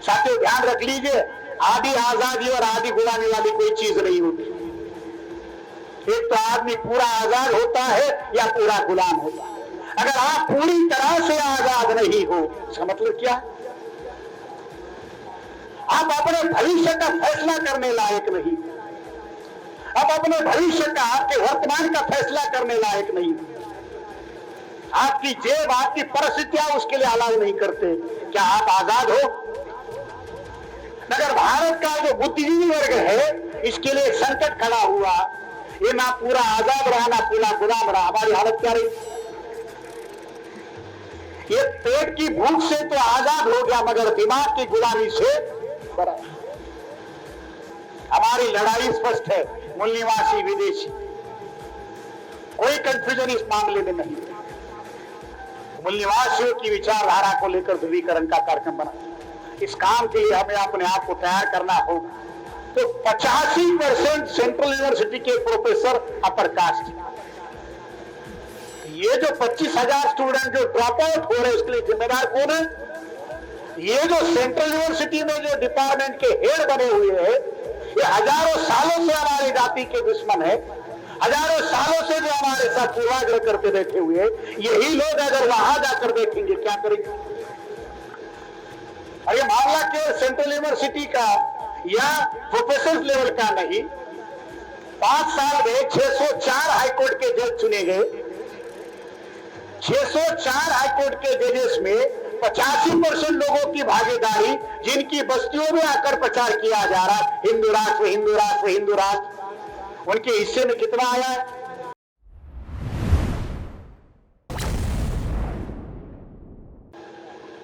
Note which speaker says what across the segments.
Speaker 1: साथियों ध्यान रख लीजिए, आधी आजादी और आधी गुलामी वाली कोई चीज नहीं होती। एक तो आदमी पूरा आजाद होता है या पूरा गुलाम होता है। अगर आप पूरी तरह से आजाद नहीं हो, इसका मतलब क्या? आप अपने भविष्य का फैसला करने लायक नहीं, आप अपने भविष्य का, आपके वर्तमान का फैसला करने लायक नहीं। आपकी जेब, आपकी परिस्थितियां उसके लिए अलाउ नहीं करते। क्या आप आजाद हो? मगर भारत का जो बुद्धिजीवी वर्ग है, इसके लिए संकट खड़ा हुआ, ये ना पूरा आजाद रहा ना पूरा गुलाम रहा। हमारी हालत क्या रही? ये पेट की भूख से तो आजाद हो गया, मगर दिमाग की गुलामी से बड़ा। हमारी लड़ाई स्पष्ट है, मूल निवासी विदेशी, कोई कंफ्यूजन इस मामले में नहीं। मूल निवासियों की विचारधारा को लेकर ध्रुवीकरण का कार्यक्रम बना। इस काम के लिए हमें अपने आप को तैयार करना होगा। तो 85% सेंट्रल यूनिवर्सिटी के प्रोफेसर अपर कास्ट। ये जो 25,000 स्टूडेंट जो ड्रॉप आउट हो रहे हैं, उसके लिए जिम्मेदार कौन है? ये जो सेंट्रल यूनिवर्सिटी में जो डिपार्टमेंट के हेड बने हुए हैं, ये हजारों सालों से हमारी जाति के दुश्मन है। हजारों सालों से जो हमारे साथ पूर्वाग्रह करते बैठे हुए, यही लोग अगर वहां जाकर देखेंगे क्या करेंगे? और ये मामला केवल सेंट्रल यूनिवर्सिटी का या प्रोफेसर लेवल का नहीं। 5 साल में 604 हाईकोर्ट के जज चुने गए। 604 हाईकोर्ट के जजेस में 85% लोगों की भागीदारी, जिनकी बस्तियों में आकर प्रचार किया जा रहा हिंदू राष्ट्र, हिंदू राष्ट्र, हिंदू राष्ट्र, उनके हिस्से में कितना आया है?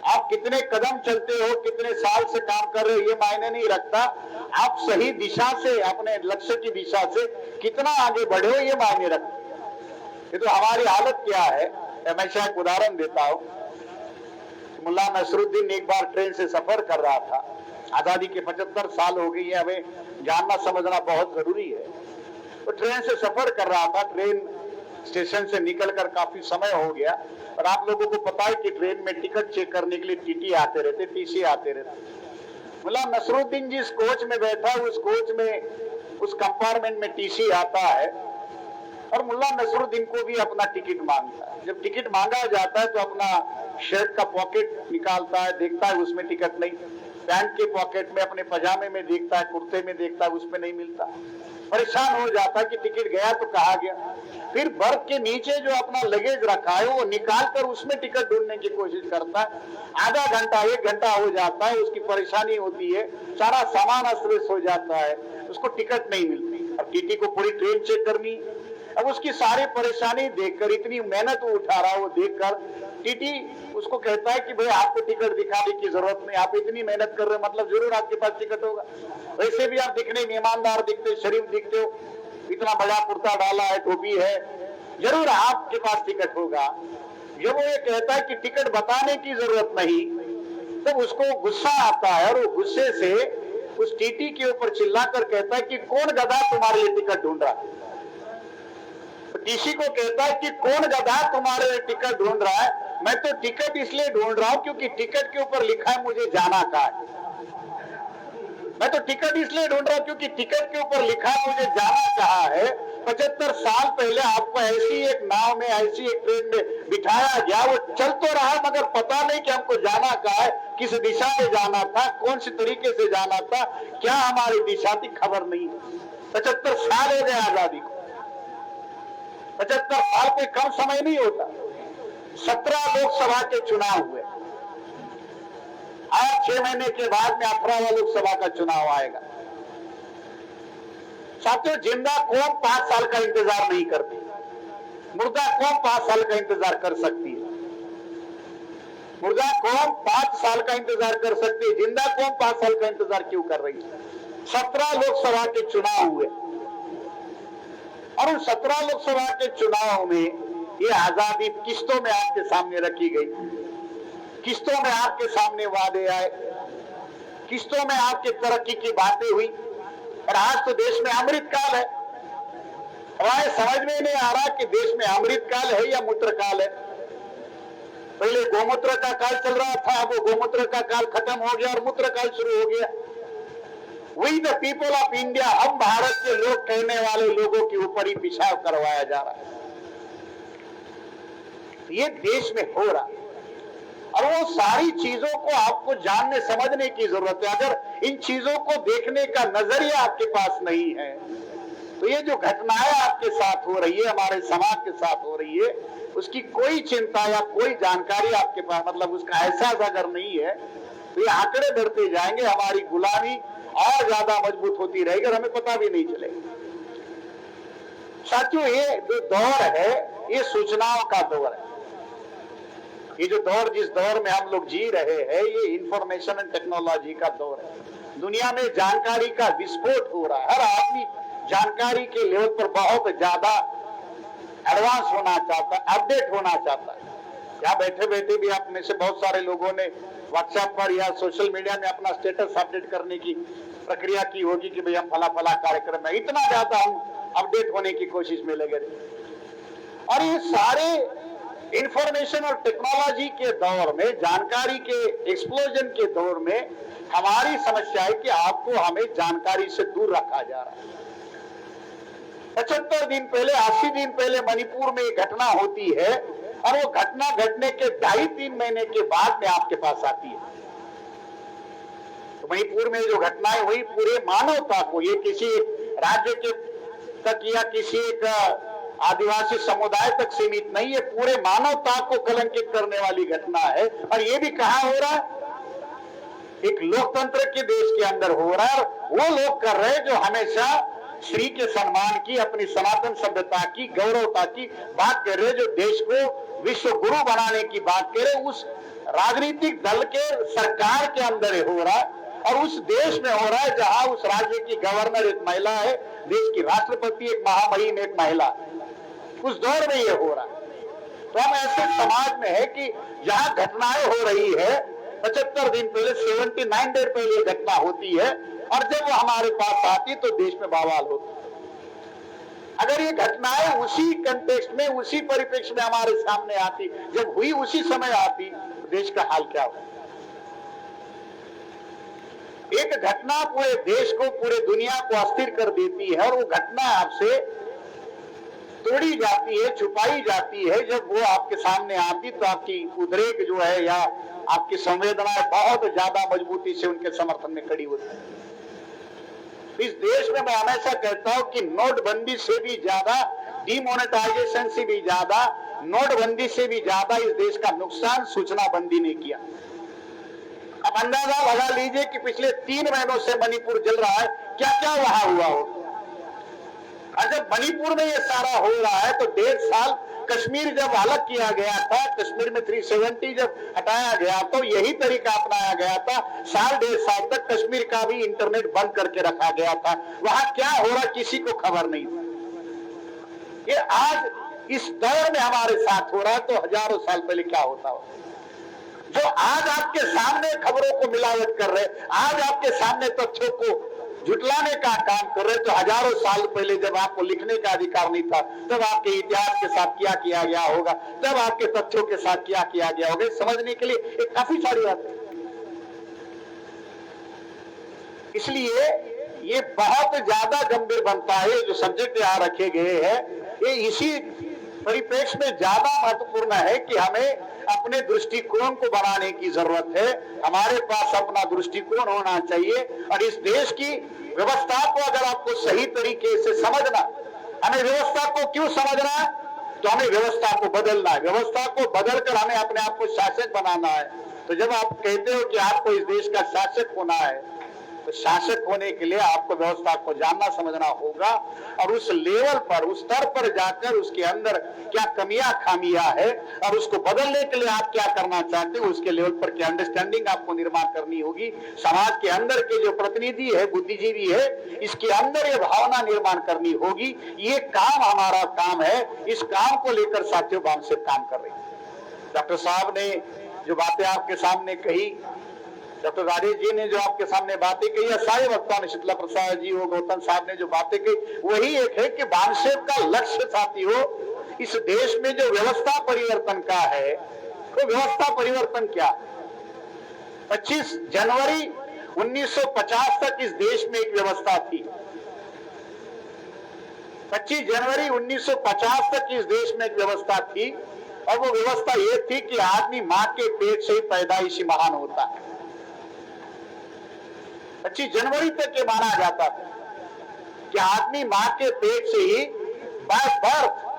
Speaker 1: आप कितने कदम चलते हो, कितने साल से काम कर रहे हो, ये मायने नहीं रखता। आप सही दिशा से, अपने लक्ष्य की दिशा से कितना आगे बढ़े हो, ये मायने रखता। ये तो हमारी हालत क्या है, हमेशा एक उदाहरण देता हूं। मुल्ला नसरुद्दीन एक बार ट्रेन से सफर कर रहा था। आजादी के 75 साल हो गई है, हमें जानना समझना बहुत जरूरी है। तो ट्रेन से सफर कर रहा था, ट्रेन स्टेशन से निकलकर काफी समय हो गया, और आप लोगों को पता है कि ट्रेन में टिकट चेक करने के लिए टीटी आते रहते, टीसी आते रहते। मुल्ला नसरुद्दीन जिस कोच में बैठा, उस कोच में, उस कंपार्टमेंट में टीसी आता है, और मुल्ला नसरुद्दीन को भी अपना टिकट मांगता है। जब टिकट मांगा जाता है तो अपना शर्ट का पॉकेट निकालता है, देखता है उसमें टिकट नहीं। पैंट के पॉकेट में, अपने पजामे में देखता है, कुर्ते में देखता है, उसमें नहीं मिलता। परेशान हो जाता है कि टिकट गया तो कहाँ गया। फिर बर्थ के नीचे जो अपना लगेज रखा है, वो निकाल कर उसमें टिकट ढूंढने की कोशिश करता है। आधा घंटा, 1 घंटा हो जाता है, उसकी परेशानी होती है, सारा सामान अस्त-व्यस्त हो जाता है, उसको टिकट नहीं मिलती। अब टीटी को पूरी ट्रेन चेक करनी। अब उसकी सारी परेशानी देखकर, इतनी मेहनत वो उठा रहा, वो देखकर टीटी उसको कहता है कि भाई आपको टिकट दिखाने की जरूरत नहीं, आप इतनी मेहनत कर रहे हो, मतलब जरूर आपके पास टिकट होगा। वैसे भी आप दिखने में ईमानदार दिखते हो, शरीफ दिखते हो, इतना बड़ा कुर्ता डाला है, टोपी है, जरूर आपके पास टिकट होगा। जब वो ये कहता है कि टिकट बताने की जरूरत नहीं, तब उसको गुस्सा आता है, और वो गुस्से से उस टीटी के ऊपर चिल्लाकर कहता है कि कौन गधा तुम्हारे लिए टिकट ढूंढ रहा है? टीसी को कहता है कि कौन गधा तुम्हारे लिए टिकट ढूंढ रहा है? मैं तो टिकट इसलिए ढूंढ रहा हूं क्योंकि टिकट के ऊपर लिखा है मुझे जाना कहाँ है। मैं तो टिकट इसलिए ढूंढ रहा हूं क्योंकि टिकट के ऊपर लिखा है मुझे जाना कहाँ है। 75 साल पहले आपको ऐसी एक नाव में, ऐसी एक ट्रेन में बिठाया गया, वो चल तो रहा, मगर पता नहीं कि हमको जाना कहाँ है, किस दिशा में जाना था, कौन सी तरीके से जाना था, क्या हमारी दिशा थी, खबर नहीं। 75 साल हो गए आजादी को। 75 साल कोई कम समय नहीं होता। 17 लोकसभा के चुनाव हुए, आज 6 महीने के बाद में 18वां लोकसभा का चुनाव आएगा। साथियों, जिंदा कौम 5 साल का इंतजार नहीं करती, मुर्दा कौम 5 साल का इंतजार कर सकती है। मुर्दा कौम 5 साल का इंतजार कर सकती है, जिंदा कौम 5 साल का इंतजार क्यों कर रही है? 17 लोकसभा के चुनाव हुए, और उन 17 लोकसभा के चुनाव में ये आजादी किस्तों में आपके सामने रखी गई, किस्तों में आपके सामने वादे आए, किस्तों में आपके तरक्की की बातें हुई। और आज तो देश में अमृतकाल है। हमारे समझ में नहीं आ रहा कि देश में अमृतकाल है या मूत्रकाल है। पहले गोमूत्र का काल चल रहा था, अब वो गोमूत्र का काल खत्म हो गया और मूत्र काल शुरू हो गया। We the people of India, हम भारत के लोग कहने वाले लोगों के ऊपर ही पेशाब करवाया जा रहा है। ये देश में हो रहा है और वो सारी चीजों को आपको जानने समझने की जरूरत है। अगर इन चीजों को देखने का नजरिया आपके पास नहीं है तो ये जो घटनाएं आपके साथ हो रही है, हमारे समाज के साथ हो रही है, उसकी कोई चिंता या कोई जानकारी आपके पास, मतलब उसका एहसास अगर नहीं है तो ये आंकड़े बढ़ते जाएंगे, हमारी गुलामी और ज्यादा मजबूत होती रहेगी और हमें पता भी नहीं चलेगा। साथियों, ये जो दौर है ये सूचनाओं का दौर है। ये जो दौर, जिस दौर में हम लोग जी रहे हैं, ये इंफॉर्मेशन एंड टेक्नोलॉजी का दौर है। दुनिया में जानकारी का विस्फोट हो रहा है। हर आदमी जानकारी के लेवल पर बहुत ज्यादा एडवांस होना चाहता है, अपडेट होना चाहता है। यहाँ बैठे बैठे भी आप में से बहुत सारे लोगों ने व्हाट्सएप पर या सोशल मीडिया में अपना स्टेटस अपडेट करने की प्रक्रिया की होगी कि भाई हम फला फला कार्यक्रम है। इतना ज्यादा हम अपडेट होने की कोशिश में लगे रहे। और ये सारे इंफॉर्मेशन और टेक्नोलॉजी के दौर में, जानकारी के एक्सप्लोजन के दौर में हमारी समस्या है कि आपको हमें जानकारी से दूर रखा जा रहा है। 75 दिन पहले, 80 दिन पहले मणिपुर में एक घटना होती है और वो घटना घटने के 2.5-3 महीने के बाद में आपके पास आती है। तो मणिपुर में जो घटनाएं हुई पूरे मानवता को, ये किसी राज्य के तक या किसी एक आदिवासी समुदाय तक सीमित नहीं है, पूरे मानवता को कलंकित करने वाली घटना है। और ये भी कहां हो रहा है? एक लोकतंत्र के देश के अंदर हो रहा है। वो लोग कर रहे हैं जो हमेशा श्री के सम्मान की, अपनी सनातन सभ्यता की, गौरवता की बात कर रहे, जो देश को विश्व गुरु बनाने की बात कर रहे, उस राजनीतिक दल के सरकार के अंदर हो रहा है और उस देश में हो रहा है जहां उस राज्य की गवर्नर एक महिला है, देश की राष्ट्रपति एक महामहिम एक महिला, उस दौर में ये हो रहा है। तो हम ऐसे समाज में है कि जहां घटनाएं हो रही है, 75 दिन पहले, 79 डेज पहले ये घटना होती है और जब वो हमारे पास आती तो देश में बवाल होता। अगर ये घटनाएं उसी कंटेक्स्ट में, उसी परिप्रेक्ष्य में हमारे सामने आती, जब हुई उसी समय आती, तो देश का हाल क्या होता? एक घटना पूरे देश को, पूरे दुनिया को अस्थिर कर देती है और वो घटना आपसे तोड़ी जाती है, छुपाई जाती है। जब वो आपके सामने आती तो आपकी उद्रेक जो है या आपकी संवेदनाएं बहुत ज्यादा मजबूती से उनके समर्थन में खड़ी होती है। इस देश में मैं हमेशा कहता हूं कि नोटबंदी से भी ज्यादा, डिमोनेटाइजेशन से भी ज्यादा, नोटबंदी से भी ज्यादा इस देश का नुकसान सूचना बंदी ने किया। अब अंदाजा लगा लीजिए कि पिछले 3 महीनों से मणिपुर जल रहा है, क्या क्या वहां हुआ हो। और जब मणिपुर में ये सारा हो रहा है तो 1.5 साल कश्मीर जब अलग किया गया था, कश्मीर में 370 जब हटाया गया तो यही तरीका अपनाया गया था। 1.5 साल तक कश्मीर का भी इंटरनेट बंद करके रखा गया था। वहां क्या हो रहा किसी को खबर नहीं था। ये आज इस दौर में हमारे साथ हो रहा है तो हजारों साल पहले क्या होता हो। जो आज आपके सामने खबरों को मिलावट कर रहे, आज आपके सामने तथ्यों को जुटलाने का काम कर रहे, तो हजारों साल पहले जब आपको लिखने का अधिकार नहीं था, तब आपके इतिहास के साथ क्या किया गया होगा, तब आपके तथ्यों के साथ क्या किया गया होगा, समझने के लिए एक काफी सारी बातें। इसलिए ये बहुत ज्यादा गंभीर बनता है। जो सब्जेक्ट यहाँ रखे गए हैं ये इसी परिप्रेक्ष्य में ज्यादा महत्वपूर्ण है कि हमें अपने दृष्टिकोण को बनाने की जरूरत है। हमारे पास अपना दृष्टिकोण होना चाहिए और इस देश की व्यवस्था को अगर आपको सही तरीके से समझना, हमें व्यवस्था को क्यों समझना है, तो हमें व्यवस्था को बदलना है। व्यवस्था को बदलकर हमें अपने आप को शासक बनाना है। तो जब आप कहते हो कि आपको इस देश का शासक होना है, तो शासक होने के लिए आपको व्यवस्था को जानना समझना होगा और उस लेवल पर, उस स्तर पर जाकर उसके अंदर क्या कमियां खामियां है और उसको बदलने के लिए आप क्या करना चाहते हो, उसके लेवल पर क्या अंडरस्टैंडिंग आपको निर्माण करनी होगी। समाज के अंदर के जो प्रतिनिधि है, बुद्धिजीवी है, इसके अंदर ये भावना निर्माण करनी होगी। ये काम हमारा काम है। इस काम को लेकर साथियों हम से काम कर रहे हैं। डॉक्टर साहब ने जो बातें आपके सामने कही, डॉक्टर राजेश जी ने जो आपके सामने बातें कही, या सारे वक्ताओं ने, शीतला प्रसाद जी हो, गौतम साहब ने जो बातें कही, वही एक है कि बानसेब का लक्ष्य साथी हो, इस देश में जो व्यवस्था परिवर्तन का है, तो व्यवस्था परिवर्तन क्या? 25 जनवरी 1950 तक इस देश में एक व्यवस्था थी। 25 जनवरी 1950 तक इस देश में एक व्यवस्था थी, और वो व्यवस्था ये थी कि आदमी मां के पेट से ही पैदाइशी महान होता है। 25 जनवरी तक ये माना जाता था कि आदमी मां के पेट से ही बाय बर्थ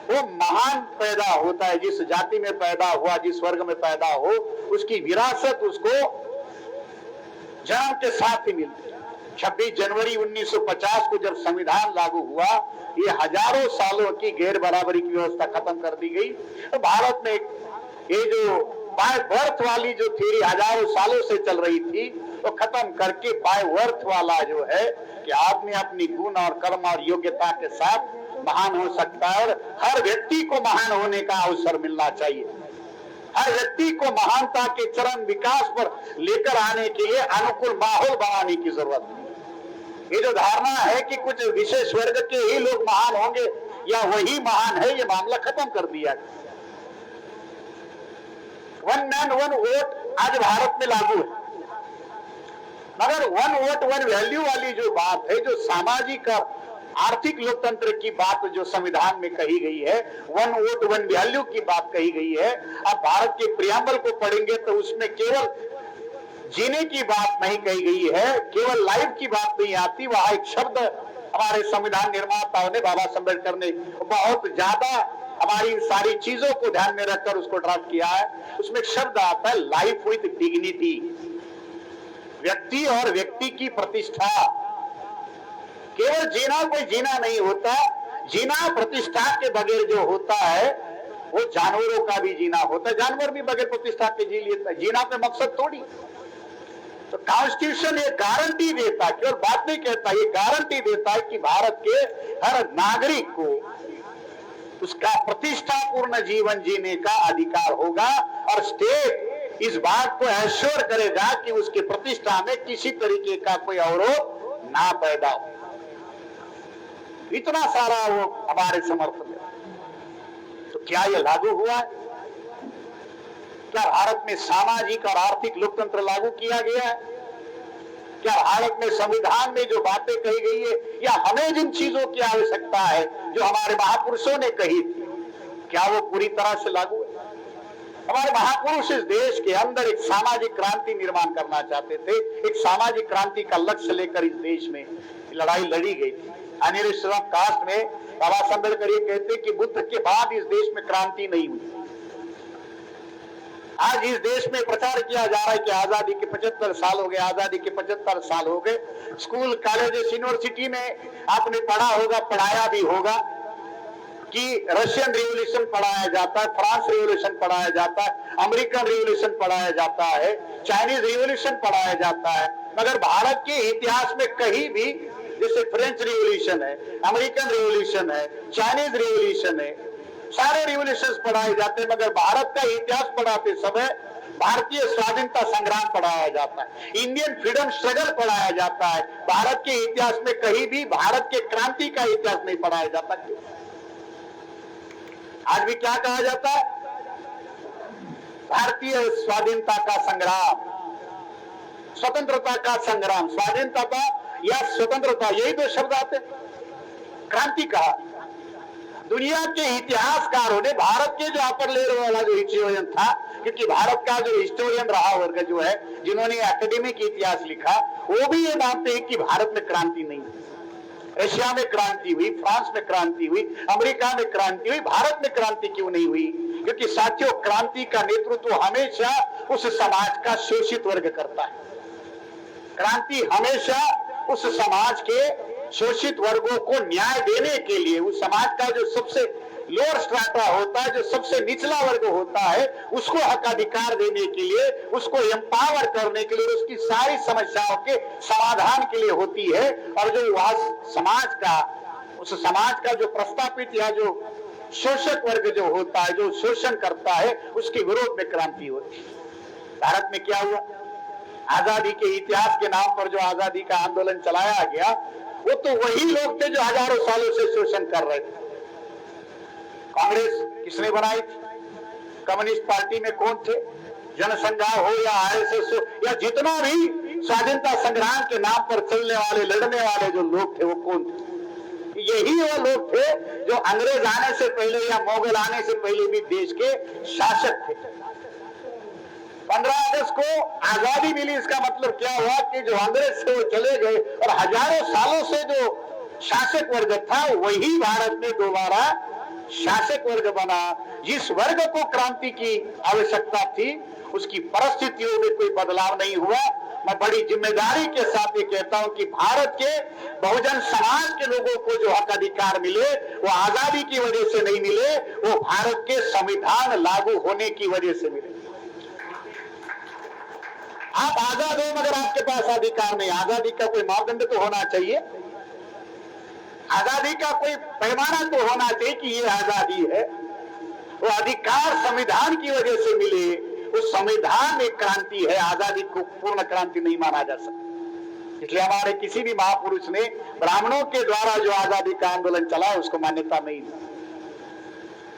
Speaker 1: वो महान पैदा होता है। जिस जाति में पैदा हुआ, जिस वर्ग में पैदा हो, उसकी विरासत उसको जन्म के साथ ही मिलती है। 26 जनवरी 1950 को जब संविधान लागू हुआ, ये हजारों सालों की गैर बराबरी की व्यवस्था खत्म कर दी गई। तो भारत में ये जो बाय बर्थ वाली जो थ्योरी हजारों सालों से चल रही थी, तो खत्म करके बाय वर्थ वाला जो है कि आदमी अपनी गुण और कर्म और योग्यता के साथ महान हो सकता है, और हर व्यक्ति को महान होने का अवसर मिलना चाहिए। हर व्यक्ति को महानता के चरम विकास पर लेकर आने के लिए अनुकूल माहौल बनाने की जरूरत है। ये जो धारणा है कि कुछ विशेष वर्ग के ही लोग महान होंगे या वही महान है, ये मामला खत्म कर दिया। वन मैन वन वोट आज भारत में लागू है, मगर वन वोट वन वैल्यू वाली जो बात है, जो सामाजिक और आर्थिक लोकतंत्र की बात जो संविधान में कही गई है, वन वोट वन वैल्यू की बात कही गई है। अब भारत के प्रियम्बल को पढ़ेंगे तो उसमें केवल जीने की बात नहीं कही गई है, केवल लाइफ की बात नहीं आती। वहां एक शब्द हमारे संविधान निर्माताओं ने, बाबा साहब अम्बेडकर ने बहुत ज्यादा हमारी इन सारी चीजों को ध्यान में रखकर उसको ड्राफ्ट किया है। उसमें एक शब्द आता है लाइफ विथ डिग्निटी, व्यक्ति और व्यक्ति की प्रतिष्ठा। केवल जीना कोई जीना नहीं होता, जीना प्रतिष्ठा के बगैर जो होता है वो जानवरों का भी जीना होता है। जानवर भी बगैर प्रतिष्ठा के जी लेता है, जीना पे मकसद थोड़ी। तो कॉन्स्टिट्यूशन ये गारंटी देता है, केवल बात नहीं कहता, ये गारंटी देता है कि भारत के हर नागरिक को उसका प्रतिष्ठापूर्ण जीवन जीने का अधिकार होगा, और स्टेट इस बात को एश्योर करेगा कि उसकी प्रतिष्ठा में किसी तरीके का कोई अवरोध ना पैदा हो। इतना सारा वो हमारे समर्थन में। तो क्या ये लागू हुआ है? क्या भारत में सामाजिक और आर्थिक लोकतंत्र लागू किया गया है? क्या भारत में संविधान में जो बातें कही गई है, या हमें जिन चीजों की आवश्यकता है जो हमारे महापुरुषों ने कही थी, क्या वो पूरी तरह से लागू है? हमारे महापुरुष इस देश के अंदर एक सामाजिक क्रांति निर्माण करना चाहते थे। एक सामाजिक क्रांति का लक्ष्य लेकर इस देश में लड़ाई लड़ी गई थी। अनिर्दिष्ट कास्ट में बाबा साहब अम्बेडकर ये कहते कि बुद्ध के बाद इस देश में क्रांति नहीं हुई। आज इस देश में प्रचार किया जा रहा है कि आजादी के 75 साल हो गए, आजादी के 75 साल हो गए। स्कूल, कॉलेज, यूनिवर्सिटी में आपने पढ़ा होगा, पढ़ाया भी होगा कि रशियन रिवॉल्यूशन पढ़ाया जाता है, फ्रांस रिवॉल्यूशन पढ़ाया जाता है, अमेरिकन रिवॉल्यूशन पढ़ाया जाता है, चाइनीज रिवॉल्यूशन पढ़ाया जाता है। मगर भारत के इतिहास में कहीं भी, जैसे फ्रेंच रिवॉल्यूशन है, अमेरिकन रिवॉल्यूशन है, चाइनीज रिवॉल्यूशन है, सारे रिवॉल्यूशन पढ़ाए जाते हैं, मगर भारत का इतिहास पढ़ाते समय भारतीय स्वाधीनता संग्राम पढ़ाया जाता है, इंडियन फ्रीडम स्ट्रगल पढ़ाया जाता है। भारत के इतिहास में कहीं भी भारत के क्रांति का इतिहास नहीं पढ़ाया जाता। आज भी क्या कहा जाता है? भारतीय स्वाधीनता का संग्राम, स्वतंत्रता का संग्राम, स्वाधीनता या स्वतंत्रता, यही दो शब्द आते। क्रांति कहा। दुनिया के इतिहासकारों ने भारत के जो अपर लेयर वाला जो हिस्टोरियन था, क्योंकि भारत का जो हिस्टोरियन रहा वर्ग जो है, जिन्होंने एकेडमिक इतिहास लिखा, वो भी ये मानते हैं कि भारत में क्रांति नहीं हुई। रशिया में क्रांति हुई, फ्रांस में क्रांति हुई, अमेरिका में क्रांति हुई, भारत में क्रांति क्यों नहीं हुई? क्योंकि साथियों, क्रांति का नेतृत्व हमेशा उस समाज का शोषित वर्ग करता है। क्रांति हमेशा उस समाज के शोषित वर्गों को न्याय देने के लिए, उस समाज का जो सबसे लोअर स्ट्राटा होता है, जो सबसे निचला वर्ग होता है, उसको हक अधिकार देने के लिए, उसको एम्पावर करने के लिए, उसकी सारी समस्याओं के समाधान के लिए होती है। और जो वह समाज का, उस समाज का जो प्रस्तापित या जो शोषक वर्ग जो होता है, जो शोषण करता है, उसके विरोध में क्रांति होती है। भारत में क्या हुआ? आजादी के इतिहास के नाम पर जो आजादी का आंदोलन चलाया गया, वो तो वही लोग थे जो हजारों सालों से शोषण कर रहे थे। कांग्रेस किसने बनाई थी? कम्युनिस्ट पार्टी में कौन थे? जनसंघ हो या आरएसएस हो या जितना भी स्वाधीनता संग्राम के नाम पर चलने वाले लड़ने वाले जो लोग थे वो कौन थे? यही वो लोग थे जो अंग्रेज आने से पहले या मुगल आने से पहले भी देश के शासक थे। 15 अगस्त को आजादी मिली, इसका मतलब क्या हुआ कि जो अंग्रेज से वो चले गए और हजारों सालों से जो शासक वर्ग था वही भारत में दोबारा शासक वर्ग बना। जिस वर्ग को क्रांति की आवश्यकता थी उसकी परिस्थितियों में कोई बदलाव नहीं हुआ। मैं बड़ी जिम्मेदारी के साथ ये कहता हूं कि भारत के बहुजन समाज के लोगों को जो हक अधिकार मिले वो आजादी की वजह से नहीं मिले, वो भारत के संविधान लागू होने की वजह से मिले। आप आजाद हो मगर आपके पास अधिकार नहीं। आजादी का कोई मापदंड तो होना चाहिए, आजादी का कोई पैमाना तो होना चाहिए कि ये आजादी है। वो अधिकार संविधान की वजह से मिले, उस संविधान में क्रांति है। आजादी को पूर्ण क्रांति नहीं माना जा सकता। इसलिए हमारे किसी भी महापुरुष ने ब्राह्मणों के द्वारा जो आजादी का आंदोलन चला उसको मान्यता नहीं दी।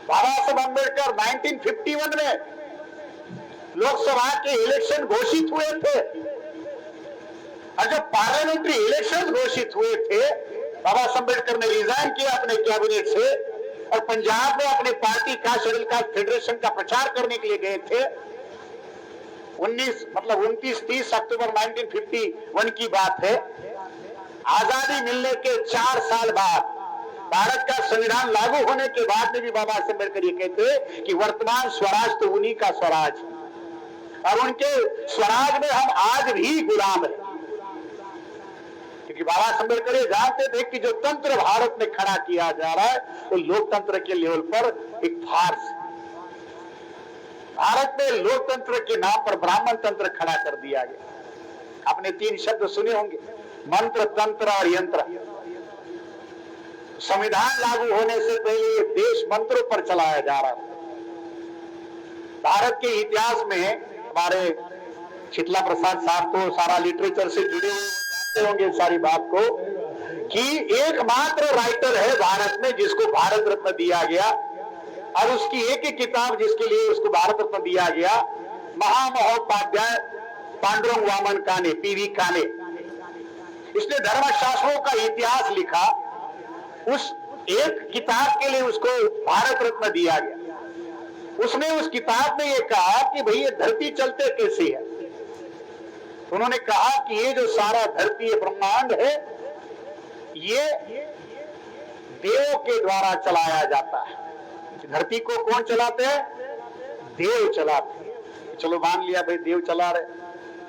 Speaker 1: बाबा साहब अम्बेडकर 1951 में लोकसभा के इलेक्शन घोषित हुए थे और जब पार्लियामेंट्री इलेक्शन घोषित हुए थे बाबा साहब अम्बेडकर ने रिजाइन किया अपने कैबिनेट से और पंजाब में अपनी पार्टी का शेड्यूल कास्ट फेडरेशन का प्रचार करने के लिए गए थे। 29-30 अक्टूबर 1951 की बात है। आजादी मिलने के 4 साल बाद भारत का संविधान लागू होने के बाद में भी बाबा साहब अम्बेडकर ये कहते कि वर्तमान स्वराज तो उन्हीं का स्वराज और उनके स्वराज में हम आज भी गुलाम हैं। क्योंकि बाबा साहब अम्बेडकर ये जानते थे कि जो तंत्र भारत में खड़ा किया जा रहा है वो लोकतंत्र के लेवल पर एक फार्स है। भारत में लोकतंत्र के नाम पर ब्राह्मण तंत्र खड़ा कर दिया गया। आपने 3 शब्द सुने होंगे, मंत्र, तंत्र और यंत्र। संविधान लागू होने से पहले ये देश मंत्रों पर चलाया जा रहा था। भारत के इतिहास में हमारे शीतला प्रसाद साहब तो सारा लिटरेचर से जुड़े हुए जानते होंगे सारी बात को कि एकमात्र राइटर है भारत में जिसको भारत रत्न दिया गया और उसकी एक ही किताब जिसके लिए उसको भारत रत्न दिया गया, महामहोपाध्याय पांडुरंग वामन काने, पीवी काने। इसने धर्मशास्त्रों का इतिहास लिखा। उस एक किताब के लिए उसको भारत रत्न दिया गया। उसने उस किताब में ये कहा कि भाई ये धरती चलते कैसे है। उन्होंने कहा कि ये जो सारा धरती ब्रह्मांड है ये देवों के द्वारा चलाया जाता है। धरती को कौन चलाते हैं? देव चलाते हैं। चलो मान लिया भाई देव चला रहे,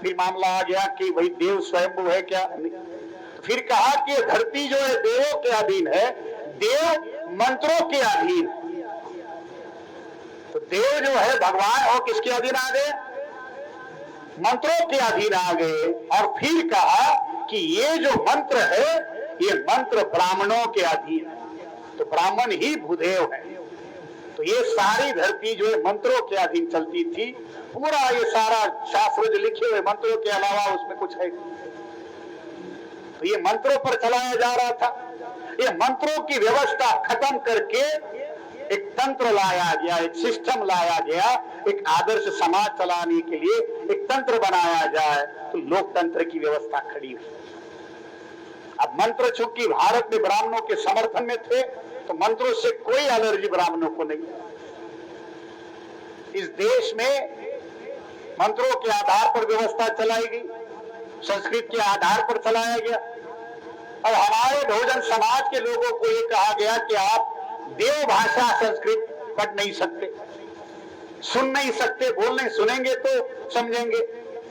Speaker 1: फिर मामला आ गया कि भाई देव स्वयंभू है क्या? तो फिर कहा कि ये धरती जो है देवों के अधीन है, देव मंत्रों के अधीन है। तो देव जो है भगवान और किसके अधीन आ गए? मंत्रों के अधीन आ गए। और फिर कहा कि ये जो मंत्र है ये मंत्र ब्राह्मणों के अधीन है, तो ब्राह्मण ही भूदेव है। तो ये सारी धरती जो है मंत्रों के अधीन चलती थी। पूरा ये सारा शास्त्र जो लिखे हुए मंत्रों के अलावा उसमें कुछ है, तो ये मंत्रों पर चलाया जा रहा था। ये मंत्रों की व्यवस्था खत्म करके एक तंत्र लाया गया, एक सिस्टम लाया गया, एक आदर्श समाज चलाने के लिए एक तंत्र बनाया जाए, तो लोकतंत्र की व्यवस्था खड़ी हुई। अब मंत्र चूंकि भारत में ब्राह्मणों के समर्थन में थे तो मंत्रों से कोई एलर्जी ब्राह्मणों को नहीं। इस देश में मंत्रों के आधार पर व्यवस्था चलाई गई, संस्कृत के आधार पर चलाया गया। और हमारे बहुजन समाज के लोगों को यह कहा गया कि आप देव भाषा संस्कृत पढ़ नहीं सकते, सुन नहीं सकते, बोल नहीं, सुनेंगे तो समझेंगे,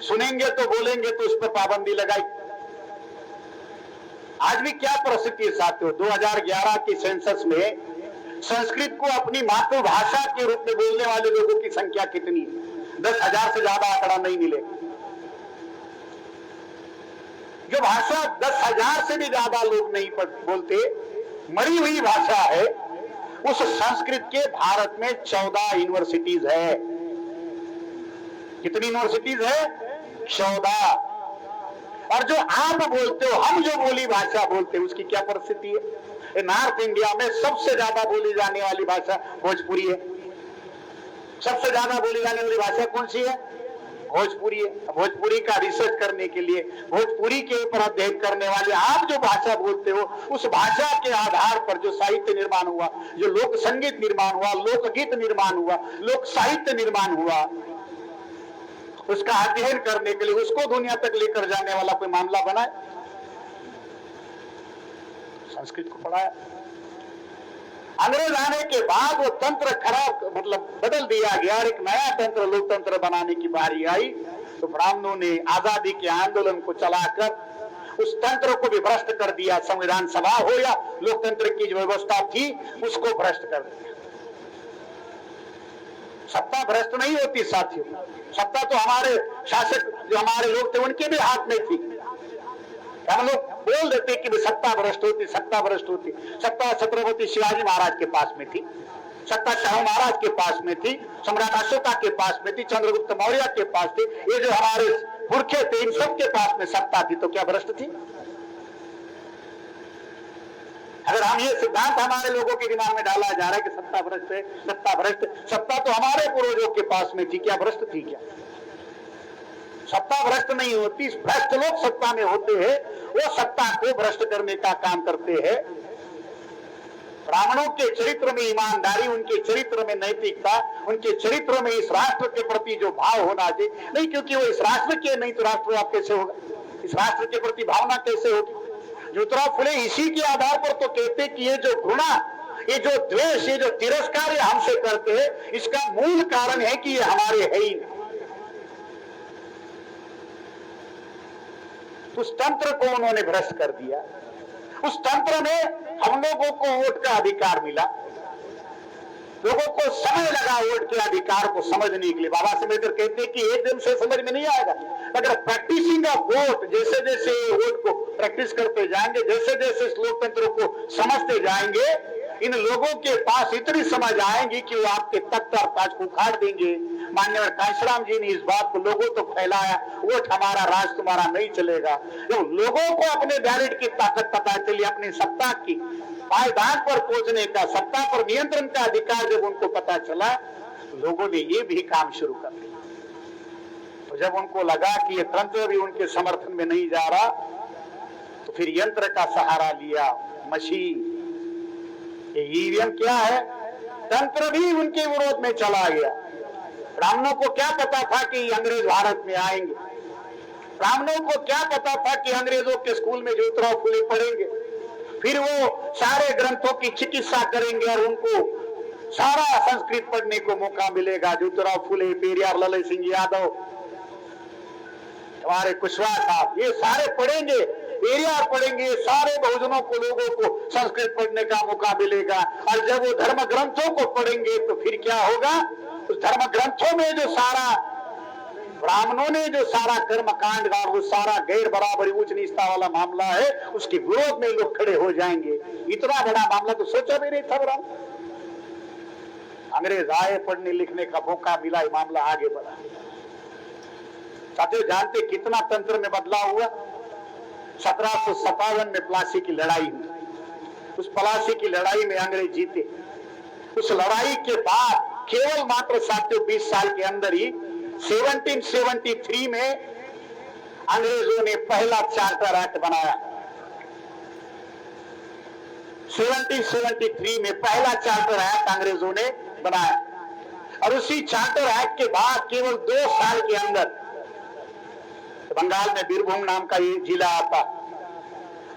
Speaker 1: सुनेंगे तो बोलेंगे, तो उस पर पाबंदी लगाई। आज भी क्या परिस्थिति है साथियों? 2011 की सेंसस में संस्कृत को अपनी मातृभाषा के रूप में बोलने वाले लोगों की संख्या कितनी है? 10,000 से ज्यादा आंकड़ा नहीं मिले। जो भाषा 10,000 से भी ज्यादा लोग नहीं बोलते, मरी हुई भाषा है, उस संस्कृत के भारत में 14 यूनिवर्सिटीज है। कितनी यूनिवर्सिटीज है? 14। और जो आप बोलते हो, हम जो बोली भाषा बोलते हैं, उसकी क्या परिस्थिति है? नॉर्थ इंडिया में सबसे ज्यादा बोली जाने वाली भाषा भोजपुरी है। सबसे ज्यादा बोली जाने वाली भाषा कौन सी है? भोजपुरी है। भोजपुरी का रिसर्च करने के लिए, भोजपुरी के ऊपर अध्ययन करने वाले आप जो भाषा बोलते हो, उस भाषा के आधार पर जो साहित्य निर्माण हुआ, जो लोक संगीत निर्माण हुआ, लोकगीत निर्माण हुआ, लोक साहित्य निर्माण हुआ, उसका अध्ययन करने के लिए, उसको दुनिया तक लेकर जाने वाला कोई मामला बना है? संस्कृत को पढ़ाया। अंग्रेज आने के बाद वो तंत्र खराब, मतलब बदल दिया गया और एक नया तंत्र, लोकतंत्र बनाने की बारी आई। तो ब्राह्मणों ने आजादी के आंदोलन को चलाकर उस तंत्र को भी भ्रष्ट कर दिया। संविधान सभा हो या लोकतंत्र की जो व्यवस्था थी, उसको भ्रष्ट कर दिया। सत्ता भ्रष्ट नहीं होती साथियों, सत्ता तो हमारे शासक जो हमारे लोग थे उनके भी हाथ में थी। हम लोग बोल देते कि सत्ता भ्रष्ट होती, सत्ता भ्रष्ट होती। सत्ता छत्रपति शिवाजी महाराज के पास में थी, सत्ता शाहू महाराज के पास में थी, सम्राट अशोका के पास में थी, चंद्रगुप्त मौर्य के पास थी। ये जो हमारे पुरखे थे, इन सब के पास में सत्ता थी, तो क्या भ्रष्ट थी? अगर हम ये सिद्धांत हमारे लोगों के दिमाग में डाला जा रहा है कि सत्ता भ्रष्ट है, सत्ता भ्रष्ट, सत्ता तो हमारे पूर्वजों के पास में थी, क्या भ्रष्ट थी? क्या सत्ता भ्रष्ट नहीं होती? भ्रष्ट लोग सत्ता में होते हैं, वो सत्ता को भ्रष्ट करने का काम करते हैं। ब्राह्मणों के चरित्र में ईमानदारी, उनके चरित्र में नैतिकता, उनके चरित्र में इस राष्ट्र के प्रति जो भाव होना चाहिए, नहीं, क्योंकि वो इस राष्ट्र के नहीं तो राष्ट्रवाद कैसे होगा? इस राष्ट्र के प्रति भावना कैसे होगी? ज्योतिराव फुले इसी के आधार पर तो कहते कि ये जो घृणा, ये जो द्वेष, ये जो तिरस्कार हमसे करते हैं, इसका मूल कारण है कि ये हमारे है ही नहीं। उस तंत्र को उन्होंने भ्रष्ट कर दिया। उस तंत्र में हम लोगों को वोट का अधिकार मिला, लोगों को समय लगा वोट के अधिकार को समझने के लिए। बाबा साहब अम्बेडकर कहते हैं कि एक दिन से समझ में नहीं आएगा, अगर प्रैक्टिसिंग ऑफ वोट, जैसे जैसे वोट को प्रैक्टिस करते जाएंगे, जैसे जैसे इस लोकतंत्र को समझते जाएंगे, इन लोगों के पास इतनी समझ आएंगी कि वो आपके तख्त और ताज को उखाड़ देंगे। माननीय कांशीराम जी ने इस बात को लोगों तो फैलाया, वोट हमारा, राज तुम्हारा नहीं चलेगा। जब लोगों को अपने बैलेट की ताकत पता चली, अपनी सत्ता की पायदान पर पहुंचने का, सत्ता पर नियंत्रण का अधिकार जब उनको पता चला, लोगों ने ये भी काम शुरू कर दिया। तो जब उनको लगा कि ये तंत्र भी उनके समर्थन में नहीं जा रहा, तो फिर यंत्र का सहारा लिया, मशीन। ये ईवीएम क्या है? तंत्र भी उनके विरोध में चला गया। ब्राह्मणों को क्या पता था कि अंग्रेज भारत में आएंगे? ब्राह्मणों को क्या पता था कि अंग्रेजों के स्कूल में ज्योतिराव फुले पढ़ेंगे, फिर वो सारे ग्रंथों की चिकित्सा करेंगे और उनको सारा संस्कृत पढ़ने को मौका मिलेगा। ज्योतिराव फुले, पेरियार ललन सिंह यादव, हमारे कुशवाहा साहब, ये सारे पढ़ेंगे, पेरियार पढ़ेंगे, सारे बहुजनों को, लोगों को संस्कृत पढ़ने का मौका मिलेगा। और जब वो धर्म ग्रंथों को पढ़ेंगे तो फिर क्या होगा? उस धर्म ग्रंथों में जो सारा ब्राह्मणों ने जो सारा कर्मकांड का, वो सारा गैर बराबरी, उच्च नीचता वाला मामला है, उसके विरोध में लोग खड़े हो जाएंगे। इतना बड़ा मामला तो सोचा भी नहीं था ब्राह्मण। अंग्रेज आए, पढ़ने लिखने का मौका मिला, ये मामला आगे बढ़ा। साथियों, जानते कितना तंत्र में बदलाव हुआ? 1757 में प्लासी की लड़ाई हुई। उस प्लासी की लड़ाई में अंग्रेज जीते। उस लड़ाई के बाद केवल मात्र साथियों 20 साल के अंदर ही 1773 में अंग्रेजों ने पहला चार्टर एक्ट बनाया। 1773 में पहला चार्टर एक्ट अंग्रेजों ने बनाया और उसी चार्टर एक्ट के बाद केवल 2 साल के अंदर बंगाल में बीरभूम नाम का ये जिला आता,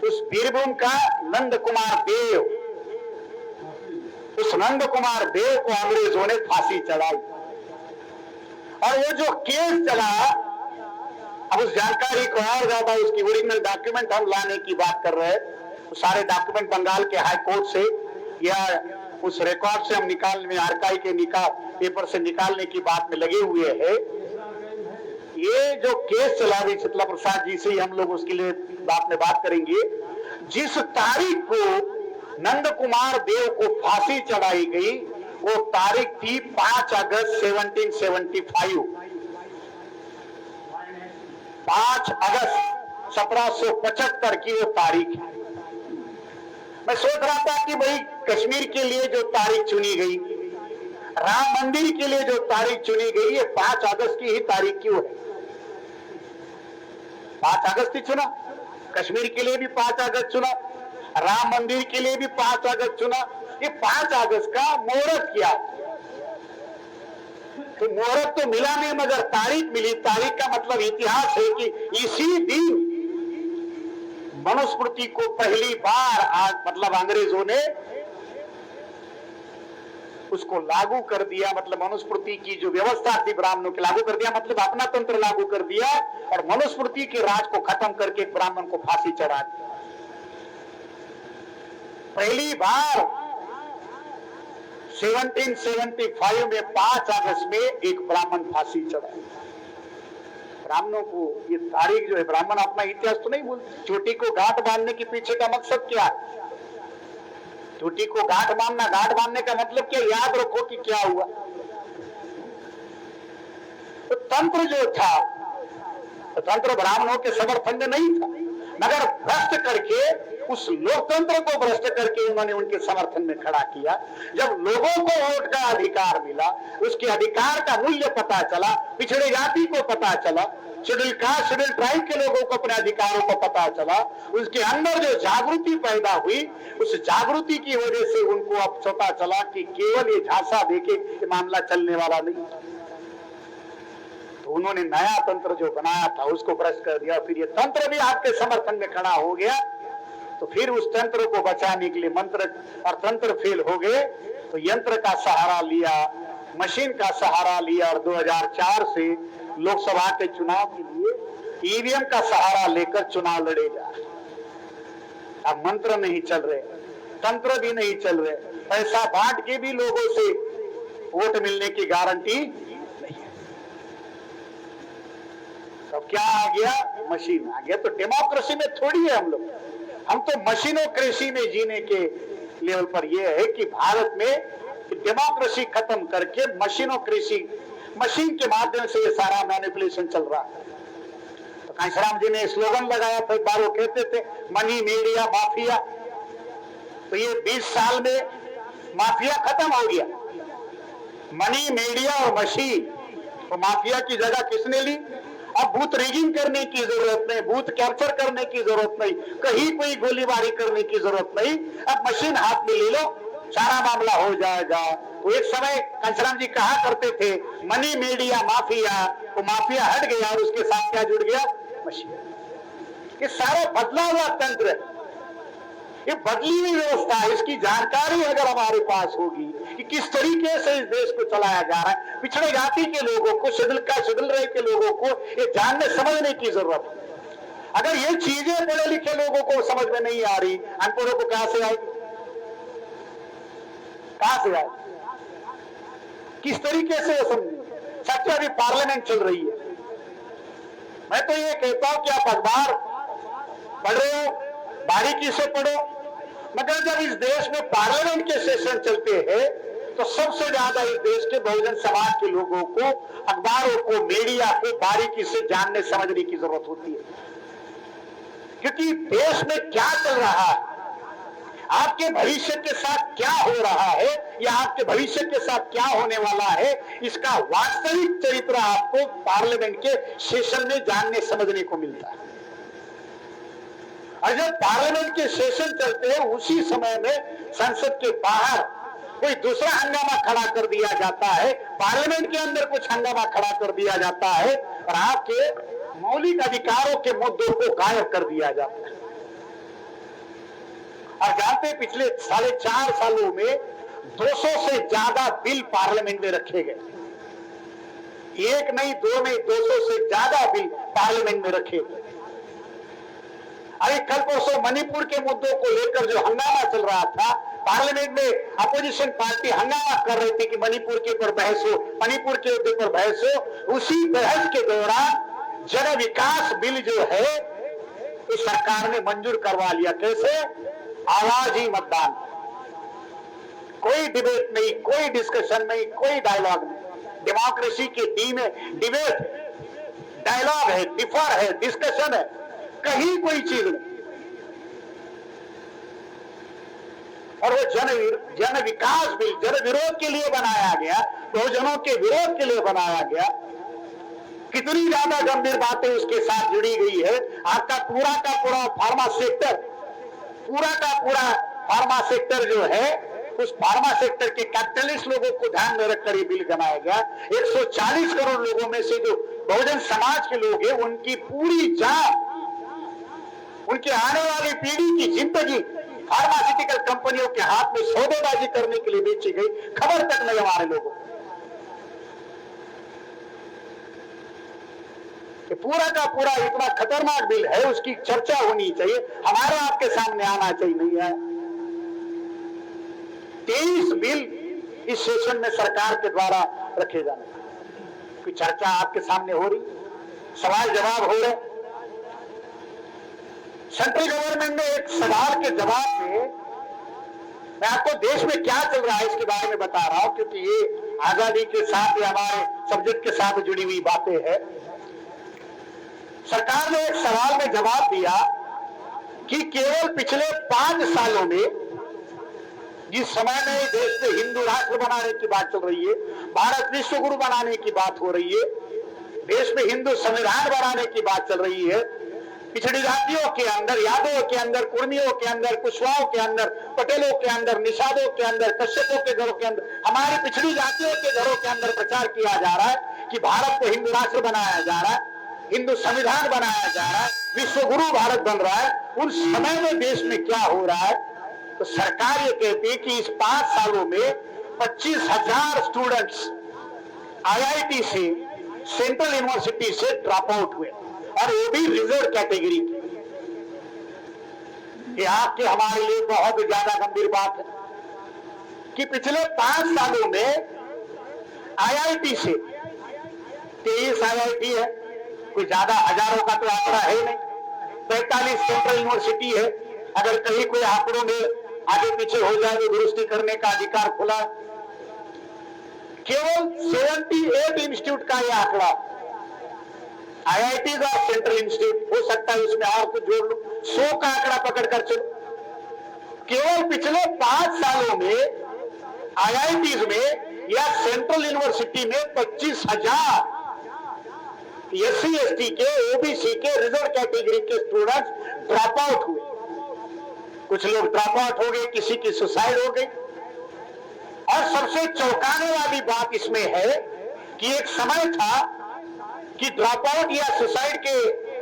Speaker 1: उस बीरभूम का नंद कुमार देव, उस नंद कुमार देव को अंग्रेजों ने फांसी चढ़ाई। और वो जो केस चला, अब उस जानकारी को और ज्यादा उसकी ओरिजिनल डॉक्यूमेंट हम लाने की बात कर रहे हैं। तो सारे डॉक्यूमेंट बंगाल के हाई कोर्ट से या उस रिकॉर्ड से हम निकालने में, आर्काइव के पेपर से निकालने की बात में लगे हुए हैं। ये जो केस चला भी शीतला प्रसाद जी से ही हम लोग उसके लिए बात करेंगे। जिस तारीख को नंद कुमार देव को फांसी चढ़ाई गई, वो तारीख थी 5 अगस्त 1775। 5 अगस्त 1775 की वो तारीख है। मैं सोच रहा था कि भाई कश्मीर के लिए जो तारीख चुनी गई, राम मंदिर के लिए जो तारीख चुनी गई है 5 अगस्त की ही तारीख क्यों है? 5 अगस्त ही चुना, कश्मीर के लिए भी 5 अगस्त चुना, राम मंदिर के लिए भी 5 अगस्त चुना। ये 5 अगस्त का मुहूर्त क्या? तो मुहूर्त तो मिला नहीं मगर तारीख मिली। तारीख का मतलब इतिहास है कि इसी दिन मनुस्मृति को पहली बार मतलब अंग्रेजों ने उसको लागू कर दिया। मतलब मनुस्मृति की जो व्यवस्था थी ब्राह्मणों की लागू कर दिया, मतलब अपना तंत्र लागू कर दिया और मनुस्मृति के राज को खत्म करके एक ब्राह्मण को फांसी चढ़ा दिया। पहली बार 1775 में 5 अगस्त में एक ब्राह्मण फांसी चढ़ा। ब्राह्मणों को ये तारीख जो है, ब्राह्मण अपना इतिहास तो नहीं भूलते। चोटी को गांठ बांधने के पीछे का मकसद क्या है? चोटी को गांठ बांधना, गांठ बांधने का मतलब क्या? याद रखो कि क्या हुआ। तो तंत्र जो था, तो तंत्र ब्राह्मणों के समर्थन में नहीं था, मगर भ्रष्ट करके, उस लोकतंत्र को भ्रष्ट करके उन्होंने उनके समर्थन में खड़ा किया। जब लोगों को वोट का अधिकार मिला, उसके अधिकार का मूल्य पता चला, पिछड़े जाति को पता चला, शेड्यूल कास्ट शेड्यूल ट्राइब के लोगों को अपने अधिकारों को पता चला, उसके अंदर जो जागृति पैदा हुई, उस जागृति की वजह से उनको अब पता चला कि केवल ये झांसा देके ये मामला चलने वाला नहीं। तो उन्होंने नया तंत्र जो बनाया था उसको भ्रष्ट कर दिया। फिर ये तंत्र भी आपके समर्थन में खड़ा हो गया, तो फिर उस तंत्र को बचाने के लिए मंत्र और तंत्र फेल हो गए, तो यंत्र का सहारा लिया, मशीन का सहारा लिया और 2004 से लोकसभा के चुनाव के लिए ईवीएम का सहारा लेकर चुनाव लड़े जा रहे। अब मंत्र नहीं चल रहे, तंत्र भी नहीं चल रहे, पैसा बांट के भी लोगों से वोट मिलने की गारंटी नहीं है। तो क्या आ गया? मशीन आ गया। तो डेमोक्रेसी में थोड़ी है हम तो मशीनोक्रेसी में जीने के लेवल पर यह है कि भारत में डेमोक्रेसी खत्म करके मशीनोक्रेसी, मशीन के माध्यम से ये सारा मैनिपुलेशन चल रहा है। तो कांशीराम जी ने स्लोगन लगाया था, एक बार वो कहते थे मनी मीडिया माफिया। तो ये 20 साल में माफिया खत्म हो गया। मनी मीडिया और मशीन, तो माफिया की जगह किसने ली? अब बूथ रिगिंग करने की जरूरत नहीं, बूथ कैप्चर करने की जरूरत नहीं, कहीं कोई गोलीबारी करने की जरूरत नहीं। अब मशीन हाथ में ले लो, सारा मामला हो जाएगा। तो एक समय कांशीराम जी कहा करते थे मनी मीडिया माफिया, तो माफिया हट गया और उसके साथ क्या जुड़ गया? मशीन। ये सारा बदला हुआ तंत्र है, ये बदली हुई व्यवस्था है। इसकी जानकारी अगर हमारे पास होगी कि किस तरीके से इस देश को चलाया जा रहा है, पिछड़े जाति के लोगों को, शेड्यूल कास्ट शेड्यूल ट्राइब के लोगों को ये जानने समझने की जरूरत है। अगर ये चीजें पढ़े लिखे लोगों को समझ में नहीं आ रही, अनपढ़ों को कहां से आएगी? कहां से आएगी? किस तरीके से समझे? सच अभी पार्लियामेंट चल रही है। मैं तो ये कहता हूं कि आप अखबार पढ़ रहे हो, बारीकी से पढ़ो, मगर जब इस देश में पार्लियामेंट के सेशन चलते हैं तो सबसे ज्यादा इस देश के बहुजन समाज के लोगों को, अखबारों को, मीडिया को बारीकी से जानने समझने की जरूरत होती है। क्योंकि देश में क्या चल रहा है, आपके भविष्य के साथ क्या हो रहा है, या आपके भविष्य के साथ क्या होने वाला है, इसका वास्तविक चरित्र आपको पार्लियामेंट के सेशन में जानने समझने को मिलता है। और जब पार्लियामेंट के सेशन चलते हैं उसी समय में संसद के बाहर कोई दूसरा हंगामा खड़ा कर दिया जाता है, पार्लियामेंट के अंदर कुछ हंगामा खड़ा कर दिया जाता है और आपके मौलिक अधिकारों के मुद्दों को गायब कर दिया जाता है। और जानते हैं पिछले 4.5 सालों में 200 से ज्यादा बिल पार्लियामेंट में रखे गए। एक नहीं, दो नहीं, 200 से ज्यादा बिल पार्लियामेंट में रखे गए। अरे कल परसों मणिपुर के मुद्दों को लेकर जो हंगामा चल रहा था, पार्लियामेंट में अपोजिशन पार्टी हंगामा कर रही थी कि मणिपुर के ऊपर बहस हो, मणिपुर के ऊपर बहस हो। उसी बहस के दौरान जन विकास बिल जो है इस सरकार ने मंजूर करवा लिया। कैसे? आवाज ही मतदान, कोई डिबेट नहीं, कोई डिस्कशन नहीं, कोई डायलॉग नहीं। डेमोक्रेसी के डी में डिबेट, डायलॉग है, डिफर है, डिस्कशन है, कहीं कोई चीज नहीं। और वो जन विकास बिल जन विरोध के लिए बनाया गया, बहुजनों के विरोध के लिए बनाया गया। कितनी ज्यादा गंभीर बातें उसके साथ जुड़ी गई है। आपका पूरा का पूरा फार्मा सेक्टर जो है, उस फार्मा सेक्टर के कैपिटलिस्ट लोगों को ध्यान में रखकर ये बिल बनाया गया। 140 करोड़ लोगों में से जो बहुजन समाज के लोग हैं, उनकी पूरी जान, उनके आने वाली पीढ़ी की जिंदगी फार्मास्यूटिकल कंपनियों के हाथ में सौदेबाजी करने के लिए बेची गई, खबर तक नहीं हमारे लोगों को। पूरा का पूरा इतना खतरनाक बिल है, उसकी चर्चा होनी चाहिए, हमारे आपके सामने आना चाहिए। नहीं है 23 बिल इस सेशन में सरकार के द्वारा रखे जाने, कोई चर्चा आपके सामने हो रही, सवाल जवाब हो रहे। सेंट्रल गवर्नमेंट ने एक सवाल के जवाब में, मैं आपको देश में क्या चल रहा है इसके बारे में बता रहा हूं, क्योंकि ये आजादी के साथ या हमारे सब्जेक्ट के साथ जुड़ी हुई बातें हैं। सरकार ने एक सवाल में जवाब दिया कि केवल पिछले 5 सालों में, जिस समय में देश में हिंदू राष्ट्र बनाने की बात चल रही है, भारत विश्व गुरु बनाने की बात हो रही है, देश में हिंदू संविधान बनाने की बात चल रही है, पिछड़ी जातियों के अंदर, यादवों के अंदर, कुर्मियों के अंदर, कुशवाहों के अंदर, पटेलों के अंदर, निषादों के अंदर, कश्यपों के घरों के अंदर, हमारी पिछड़ी जातियों के घरों के अंदर प्रचार किया जा रहा है कि भारत को हिंदू राष्ट्र बनाया जा रहा है, हिंदू संविधान बनाया जा रहा है, विश्व गुरु भारत बन रहा है। उस समय में देश में क्या हो रहा है? तो सरकार ये कहती है कि इस 5 सालों में 25,000 स्टूडेंट्स आईआईटी से, सेंट्रल यूनिवर्सिटी से ड्रॉप आउट हुए, और वो भी रिजर्व कैटेगरी के। ये आपके हमारे लिए बहुत ज्यादा गंभीर बात है कि पिछले 5 सालों में आईआईटी से 23 आईआईटी है, कोई ज्यादा हजारों का तो आंकड़ा है नहीं, 45 सेंट्रल यूनिवर्सिटी है। अगर कहीं कोई आंकड़ों में आगे पीछे हो जाए तो दुरुस्ती करने का अधिकार खुला। केवल 78 इंस्टीट्यूट का यह आंकड़ा, आईआईटी और सेंट्रल इंस्टीट्यूट, हो सकता है उसमें और कुछ जोड़ लो, 100 का आंकड़ा पकड़कर चलो। केवल पिछले 5 सालों में आईआईटीज में या सेंट्रल यूनिवर्सिटी में 25,000 एससी एसटी के, ओबीसी के, रिजर्व कैटेगरी के स्टूडेंट्स ड्रॉप आउट हुए। कुछ लोग ड्रॉप आउट हो गए, किसी की सुसाइड हो गई। और सबसे चौंकाने वाली बात इसमें है कि एक समय था कि ड्रॉप आउट या सुसाइड के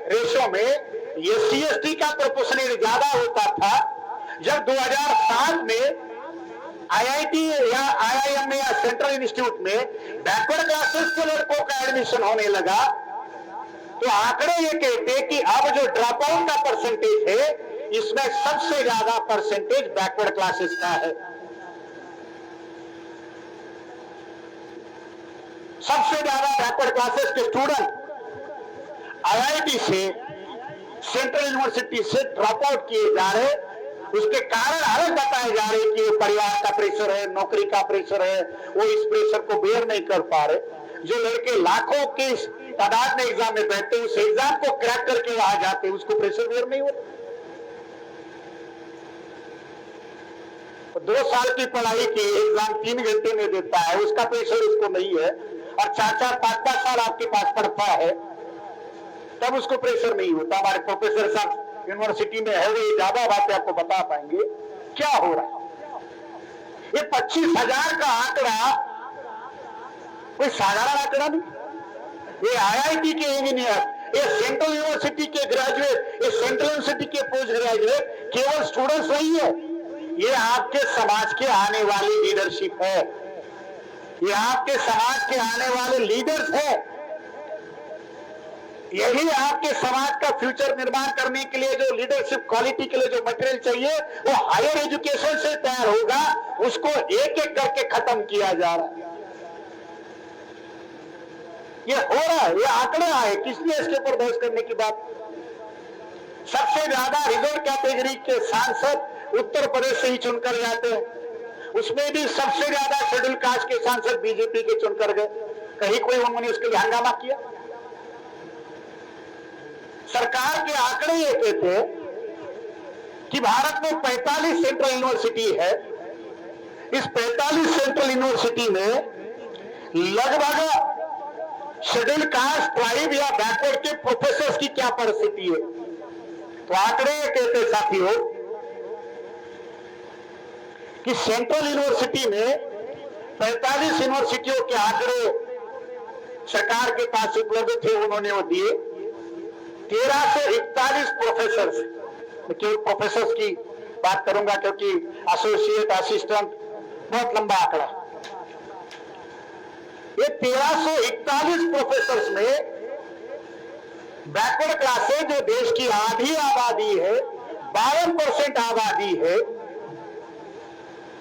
Speaker 1: रेशो में एससी एसटी का प्रोपोर्शनल ज्यादा होता था। जब 2007 में आईआईटी या आईआईएम में या सेंट्रल इंस्टीट्यूट में बैकवर्ड क्लासेस के लड़कों का एडमिशन होने लगा, तो आंकड़े ये कहते हैं कि अब जो ड्रॉप आउट का परसेंटेज है, इसमें सबसे ज्यादा परसेंटेज बैकवर्ड क्लासेस का है। सबसे ज्यादा बैकवर्ड क्लासेस के स्टूडेंट आईआईटी से, सेंट्रल यूनिवर्सिटी से ड्रॉप आउट किए जा रहे। उसके कारण अलग बताए जा रहे कि परिवार का प्रेशर है, नौकरी का प्रेशर है, वो इस प्रेशर को बेयर नहीं कर पा रहे। जो लड़के लाखों की तादाद में एग्जाम में बैठते हैं, उस एग्जाम को क्रैक करके वहां जाते हैं, उसको प्रेशर बेयर नहीं होता। 2 साल की पढ़ाई की एग्जाम 3 घंटे में देता है, उसका प्रेशर उसको नहीं है। और 4-4, 5-5 साल आपके पास पढ़ता है, तब उसको प्रेशर नहीं होता। हमारे प्रोफेसर साहब यूनिवर्सिटी में है, वो ज्यादा बातें आपको बता पाएंगे क्या हो रहा है। ये 25,000 का आंकड़ा कोई साधारण आंकड़ा नहीं। ये आईआईटी के इंजीनियर, ये सेंट्रल यूनिवर्सिटी के ग्रेजुएट, ये सेंट्रल यूनिवर्सिटी के पोस्ट ग्रेजुएट केवल स्टूडेंट्स नहीं है, ये आपके समाज के आने वाली लीडरशिप है, ये आपके समाज के आने वाले लीडर्स है। यही आपके समाज का फ्यूचर निर्माण करने के लिए जो लीडरशिप क्वालिटी के लिए जो मटेरियल चाहिए, वो हायर एजुकेशन से तैयार होगा। उसको एक एक करके खत्म किया जा रहा है। ये हो रहा है, ये आंकड़ा है, किसने इसके ऊपर बहस करने की बात। सबसे ज्यादा रिजर्व कैटेगरी के सांसद उत्तर प्रदेश से ही चुनकर जाते हैं, उसमें भी सबसे ज्यादा शेड्यूल कास्ट के सांसद बीजेपी के चुनकर गए। कहीं कोई उन्होंने उसके लिए हंगामा किया? सरकार के आंकड़े ये कहते हैं कि भारत में 45 सेंट्रल यूनिवर्सिटी है, इस 45 सेंट्रल यूनिवर्सिटी में लगभग शेड्यूल कास्ट, ट्राइब या बैकवर्ड के प्रोफेसर्स की क्या परिस्थिति है? तो आंकड़े ये कहते साथियों कि सेंट्रल यूनिवर्सिटी में 45 यूनिवर्सिटियों के आंकड़े सरकार के पास उपलब्ध थे, उन्होंने वो दिए। 13 से 41 प्रोफेसर, मैं केवल प्रोफेसर की बात करूंगा क्योंकि एसोसिएट, असिस्टेंट बहुत लंबा आंकड़ा। ये 1341 प्रोफेसर्स में बैकवर्ड क्लासेज जो देश की आधी आबादी है, 52% आबादी है,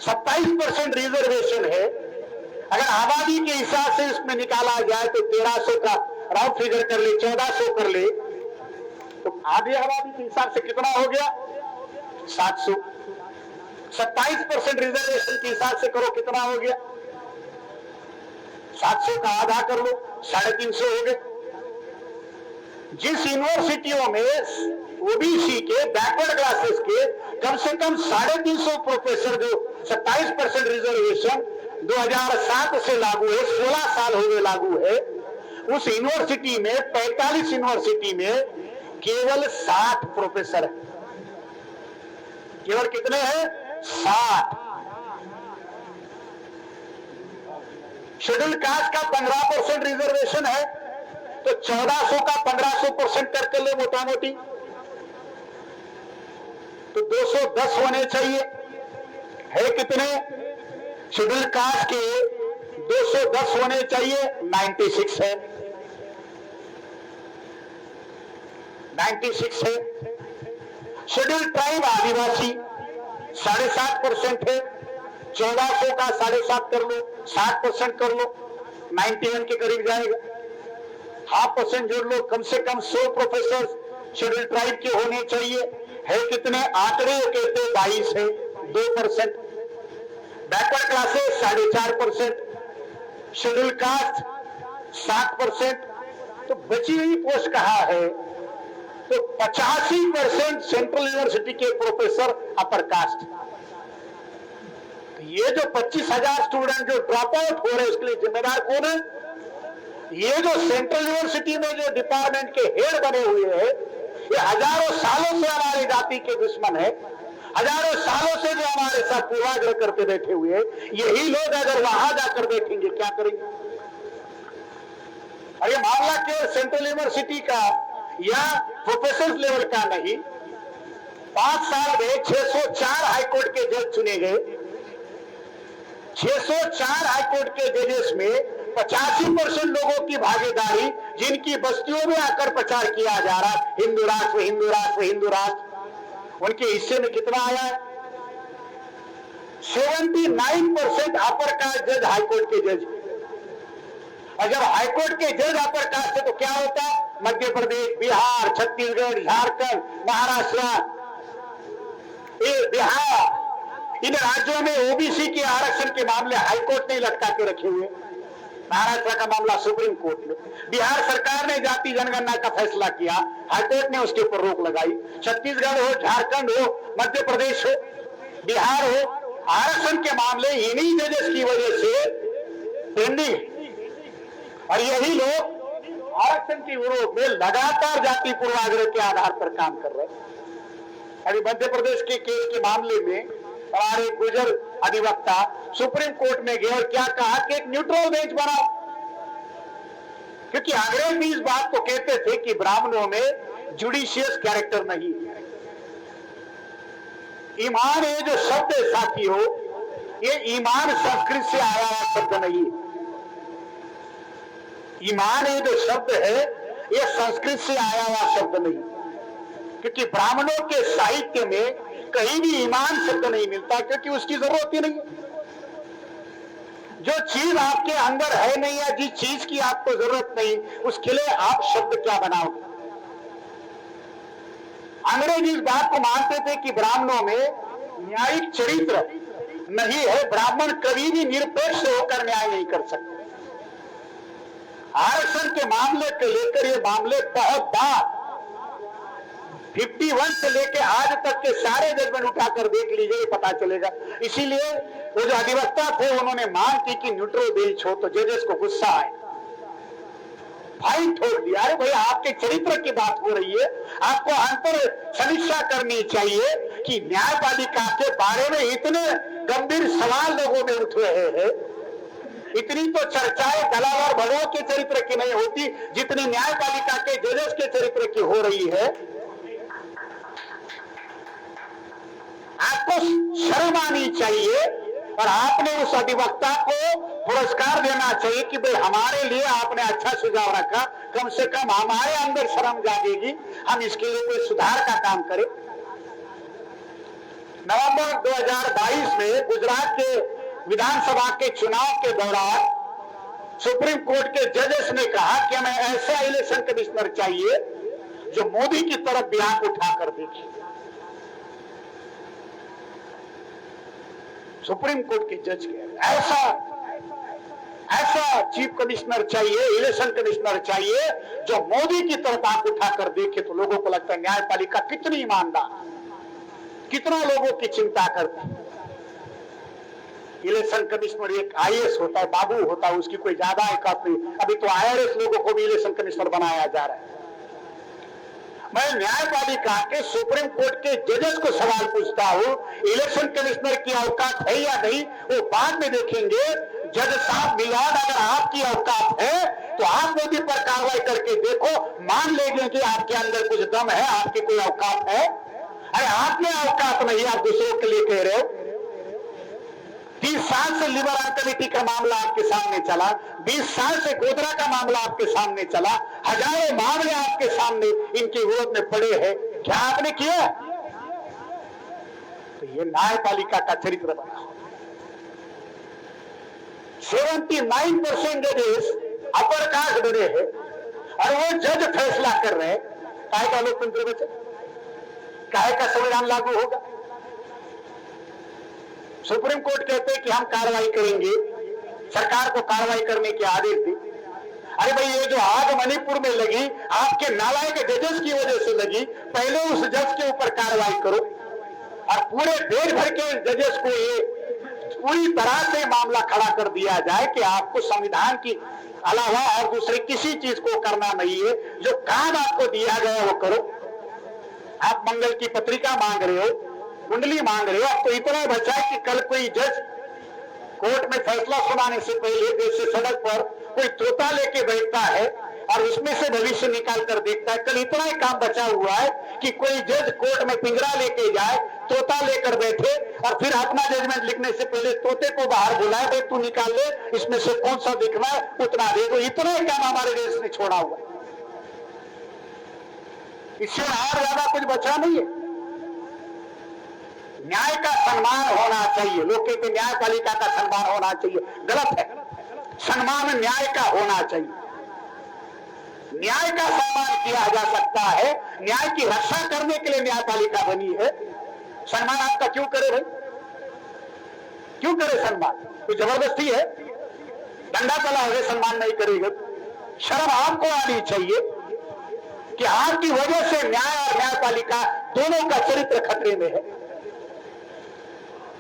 Speaker 1: 27% रिजर्वेशन है। अगर आबादी के हिसाब से इसमें निकाला जाए तो 1300 का राउंड फिगर कर ले, 1400 कर ले, तो आधी आबादी के हिसाब से कितना हो गया? 700। 27% रिजर्वेशन के हिसाब से करो, कितना हो गया? 700 का आधा कर लो, 350 हो गए। जिस यूनिवर्सिटियों में ओबीसी के, बैकवर्ड क्लासेस के कम से कम 350 प्रोफेसर, जो 27% रिजर्वेशन 2007 से लागू है, 16 साल हो गए लागू है, उस यूनिवर्सिटी में 45 यूनिवर्सिटी में केवल 60 प्रोफेसर है। केवल कितने हैं? 60। शेड्यूल कास्ट का 15% रिजर्वेशन है, तो 1400 का 1500% करके ले मोटा मोटी, तो 210 होने चाहिए। है कितने? शेड्यूल कास्ट के 210 होने चाहिए, 96 है। 96 है। शेड्यूल ट्राइब आदिवासी 7.5% है, 1400 का 7.5 कर लो, 60% कर लो, 91 के करीब जाएगा। 0.5% जोड़ लो, कम से कम 100 प्रोफेसर शेड्यूल ट्राइब के होने चाहिए। है कितने? आंकड़े कहते 22 है, 2%। बैकवर्ड क्लासेस 4.5%, शेड्यूल कास्ट 7%, तो बची हुई पोस्ट कहां है? तो 85% सेंट्रल यूनिवर्सिटी के प्रोफेसर अपर कास्ट। ये जो 25,000 स्टूडेंट जो ड्रॉप आउट हो रहे हैं, इसके लिए जिम्मेदार कौन है? ये जो सेंट्रल यूनिवर्सिटी में जो डिपार्टमेंट के हेड बने हुए हैं, ये हजारों सालों से हमारी जाति के दुश्मन है, हजारों सालों से जो हमारे साथ पूर्वाग्रह करते बैठे हुए हैं, यही लोग अगर वहां जाकर बैठेंगे क्या करेंगे? और ये मामला केवल सेंट्रल यूनिवर्सिटी का या प्रोफेसर लेवल का नहीं, 5 साल में 604 हाईकोर्ट के जज चुने गए। 604 हाईकोर्ट के जजेस में 85% लोगों की भागीदारी, जिनकी बस्तियों में आकर प्रचार किया जा रहा हिंदू राष्ट्र, हिंदू राष्ट्र, हिंदू राष्ट्र, उनके हिस्से में कितना आया है? 79% अपर कास्ट जज हाईकोर्ट के जज। और जब हाईकोर्ट के जज अपर कास्ट है तो क्या होता है? मध्य प्रदेश, बिहार, छत्तीसगढ़, झारखंड, महाराष्ट्र, बिहार, इन राज्यों में ओबीसी के आरक्षण के मामले हाईकोर्ट ने लटका के रखे हुए। महाराष्ट्र का मामला सुप्रीम कोर्ट में, बिहार सरकार ने जाति जनगणना का फैसला किया, हाईकोर्ट ने उसके ऊपर रोक लगाई। छत्तीसगढ़ हो, झारखंड हो, मध्य प्रदेश हो, बिहार हो, आरक्षण के मामले इन्हीं जजेस की वजह से पेंडिंग। और यही लोग आरक्षण के विरोध में लगातार जाति पूर्वाग्रह के आधार पर काम कर रहे हैं। अभी मध्य प्रदेश के केस के मामले में हमारे गुजर अधिवक्ता सुप्रीम कोर्ट में गए और क्या कहा कि एक न्यूट्रल बेंच बनाओ, क्योंकि अंग्रेज भी इस बात को कहते थे कि ब्राह्मणों में जुडिशियस कैरेक्टर नहीं है। ईमान, ये जो शब्द है साथियों, ये ईमान संस्कृत से आया हुआ शब्द नहीं है। ईमान, ये जो शब्द है, ये संस्कृत से आया हुआ शब्द नहीं, क्योंकि ब्राह्मणों के साहित्य में कहीं भी ईमान शब्द नहीं मिलता, क्योंकि उसकी जरूरत ही नहीं। जो चीज आपके अंदर है नहीं या जिस चीज की आपको जरूरत नहीं, उसके लिए आप शब्द क्या बनाओगे? अंग्रेज इस बात को मानते थे कि ब्राह्मणों में न्यायिक चरित्र नहीं है, ब्राह्मण कभी भी निरपेक्ष होकर न्याय नहीं कर सकते। आरक्षण के मामले को लेकर ये मामले बहुत बार 51 से लेके आज तक के सारे जजमेंट उठाकर देख लीजिए, पता चलेगा। इसीलिए वो जो अधिवक्ता थे उन्होंने मांग की कि न्यूट्रल बेंच हो, तो जजेस को गुस्सा आए, फाइन ठोक दिया। अरे भाई, आपके चरित्र की बात हो रही है, आपको अंतर समीक्षा करनी चाहिए कि न्यायपालिका के बारे में इतने गंभीर सवाल लोगों में उठ रहे हैं। इतनी तो चर्चाएं दलावर बड़ों के चरित्र की नहीं होती जितनी न्यायपालिका के जजेस के चरित्र की हो रही है। आपको शर्म आनी चाहिए और आपने उस अधिवक्ता को पुरस्कार देना चाहिए कि भाई हमारे लिए आपने अच्छा सुझाव रखा, कम से कम हमारे अंदर शर्म जागेगी, हम इसके लिए कोई सुधार का काम करें। नवंबर 2022 में गुजरात के विधानसभा के चुनाव के दौरान सुप्रीम कोर्ट के जजेस ने कहा कि हमें ऐसा इलेक्शन कमिश्नर चाहिए जो मोदी की तरफ भी आंख उठाकर देखे। सुप्रीम कोर्ट के जज के ऐसा चीफ कमिश्नर चाहिए, इलेक्शन कमिश्नर चाहिए जो मोदी की तरफ आंख उठाकर देखे। तो लोगों को लगता है न्यायपालिका कितनी ईमानदार, कितना लोगों की चिंता करती है। इलेक्शन कमिश्नर एक आईएएस होता है, बाबू होता है, उसकी कोई ज्यादा औकात नहीं। अभी तो आईआरएस लोगों को भी इलेक्शन कमिश्नर बनाया जा रहा है। मैं न्यायपालिका के सुप्रीम कोर्ट के जजेस को सवाल पूछता हूं, इलेक्शन कमिश्नर की औकात है या नहीं, वो बाद में देखेंगे। जज साहब मिलान, अगर आपकी औकात है तो आप मोदी पर कार्रवाई करके देखो, मान लेंगे कि आपके अंदर कुछ दम है, आपकी कोई औकात है। अरे आप में औकात नहीं, आप दूसरों के लिए कह रहे हो। 30 साल से लिबरल कमेटी का मामला आपके सामने चला, 20 साल से गोधरा का मामला आपके सामने चला, हजारों मामले आपके सामने इनके विरोध में पड़े हैं। क्या आपने किया? तो ये न्यायपालिका का चरित्र बना। 79% जजेस अपर कास्ट बने हैं और वो जज फैसला कर रहे हैं। काहे का लोकतंत्र बचे, काहे का संविधान लागू होगा। सुप्रीम कोर्ट कहते हैं कि हम कार्रवाई करेंगे, सरकार को कार्रवाई करने के आदेश दी। अरे भाई, ये जो आग मणिपुर में लगी आपके नालायक जजेस की वजह से लगी, पहले उस जज के ऊपर कार्रवाई करो और पूरे देश भर के जजेस को ये पूरी तरह से मामला खड़ा कर दिया जाए कि आपको संविधान की अलावा और दूसरे किसी चीज को करना नहीं है, जो काम आपको दिया गया वो करो। आप मंगल की पत्रिका मांग रहे हो, कुंडली मांग रहे हो, अब तो इतना बचा है कि कल कोई जज कोर्ट में फैसला सुनाने से पहले जैसे सड़क पर कोई तोता लेके बैठता है और उसमें से भविष्य निकाल कर देखता है। कल इतना ही काम बचा हुआ है कि कोई जज कोर्ट में पिंजरा लेके जाए, तोता लेकर बैठे और फिर अपना जजमेंट लिखने से पहले तोते को बाहर बुलाए, भाई तू निकाल ले, इसमें से कौन सा दिखना है उतना दे दो। इतना ही काम हमारे देश ने छोड़ा हुआ, इससे और ज्यादा कुछ बचा नहीं है। न्याय का सम्मान होना चाहिए, लोग कहते न्यायपालिका का सम्मान होना चाहिए, गलत है। सम्मान न्याय का होना चाहिए। न्याय का सम्मान किया जा सकता है, न्याय की रक्षा करने के लिए न्यायपालिका बनी है। सम्मान आपका क्यों करे भाई, क्यों करे सम्मान? कोई जबरदस्ती है? डंडा चला है, सम्मान नहीं करेगा। शर्म आपको आनी चाहिए कि आपकी वजह से न्याय और न्यायपालिका दोनों का चरित्र खतरे में है।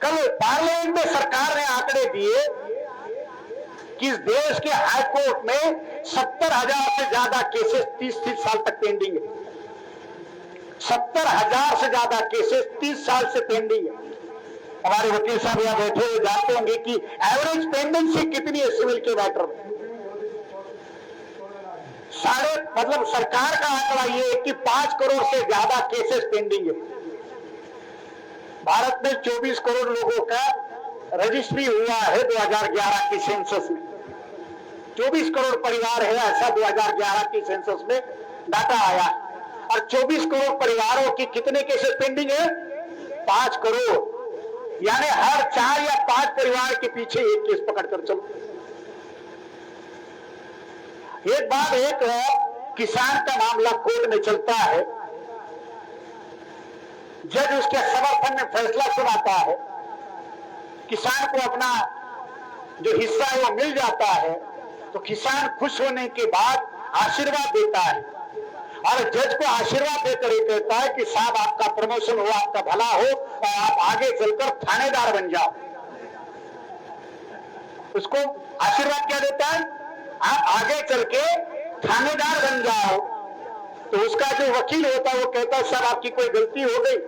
Speaker 1: कल पार्लियामेंट में सरकार ने आंकड़े दिए कि इस देश के हाई कोर्ट में 70,000 से ज्यादा केसेस 30 साल तक पेंडिंग है। 70,000 से ज्यादा केसेस 30 साल से पेंडिंग है। हमारे वकील साहब यहां बैठे हुए जानते होंगे कि एवरेज पेंडेंसी कितनी है सिविल के मैटर में। मतलब सरकार का आंकड़ा ये है कि 5 करोड़ से ज्यादा केसेस पेंडिंग है। भारत में 24 करोड़ लोगों का रजिस्ट्री हुआ है 2011 की सेंसस में। 24 करोड़ परिवार है ऐसा 2011 की सेंसस में डाटा आया। और 24 करोड़ परिवारों की कितने केसेस पेंडिंग है? 5 करोड़। यानी हर 4 या 5 परिवार के पीछे एक केस पकड़कर चलो। एक बार एक किसान का मामला कोर्ट में चलता है, जज उसके समर्थन में फैसला सुनाता है, किसान को अपना जो हिस्सा है वो मिल जाता है, तो किसान खुश होने के बाद आशीर्वाद देता है और जज को आशीर्वाद देकर ये कहता है कि साहब आपका प्रमोशन हो, आपका भला हो और आप आगे चलकर थानेदार बन जाओ। उसको आशीर्वाद क्या देता है? आप आगे चल के थानेदार बन जाओ। तो उसका जो वकील होता है वो कहता है साहब आपकी कोई गलती हो गई।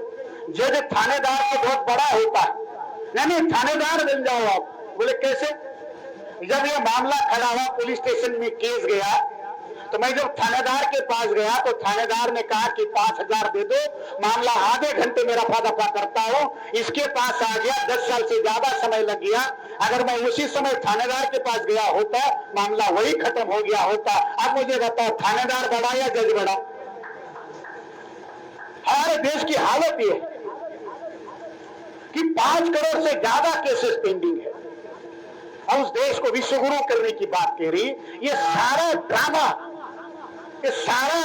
Speaker 1: जज थानेदार से बहुत बड़ा होता है, नहीं थानेदार बन जाओ आप। बोले कैसे? जब ये मामला खड़ा हुआ, पुलिस स्टेशन में केस गया, तो मैं जब थानेदार के पास गया तो थानेदार ने कहा कि 5,000 दे दो, मामला आधे घंटे में रफा दफा करता हूं। इसके पास आ गया, 10 साल से ज्यादा समय लग गया। अगर मैं उसी समय थानेदार के पास गया होता, मामला वही खत्म हो गया होता। अब मुझे बताओ थानेदार बड़ा या जज बड़ा? हमारे देश की हालत ये है कि 5 करोड़ से ज्यादा केसेस पेंडिंग है और उस देश को विश्वगुरु करने की बात कह रही। ये सारा ड्रामा, ये सारा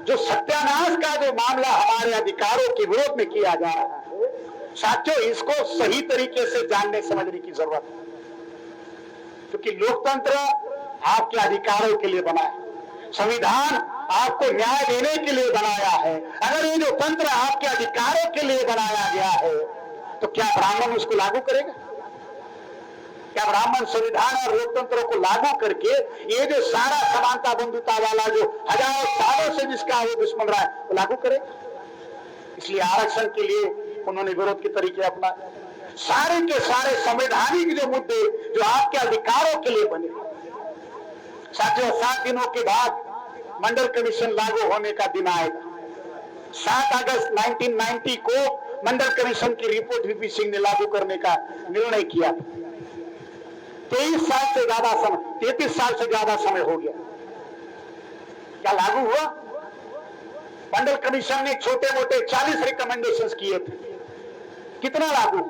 Speaker 1: जो सत्यानाश का जो मामला हमारे अधिकारों के विरोध में किया जा रहा है, साथियों इसको सही तरीके से जानने समझने की जरूरत है। क्योंकि लोकतंत्र आपके अधिकारों के लिए बना है, संविधान आपको न्याय देने के लिए बनाया है। अगर ये जो तंत्र आपके अधिकारों के लिए बनाया गया है तो क्या ब्राह्मण उसको लागू करेगा? क्या ब्राह्मण संविधान और लोकतंत्र को लागू करके ये जो सारा समानता बंधुता वाला जो हजारों सालों से जिसका वो दुश्मन रहा है वो लागू करेगा? इसलिए आरक्षण के लिए उन्होंने विरोध के तरीके अपनाए। सारे के सारे संवैधानिक जो मुद्दे जो आपके अधिकारों के लिए बने। साथियों 7 दिनों के बाद मंडल कमीशन लागू होने का दिन आएगा। 7 अगस्त 1990 को मंडल कमीशन की रिपोर्ट वीपी सिंह ने लागू करने का निर्णय किया। 23 साल से ज्यादा समय, 33 साल से ज्यादा समय हो गया। क्या लागू हुआ? मंडल कमीशन ने छोटे मोटे 40 रिकमेंडेशंस किए थे, कितना लागू?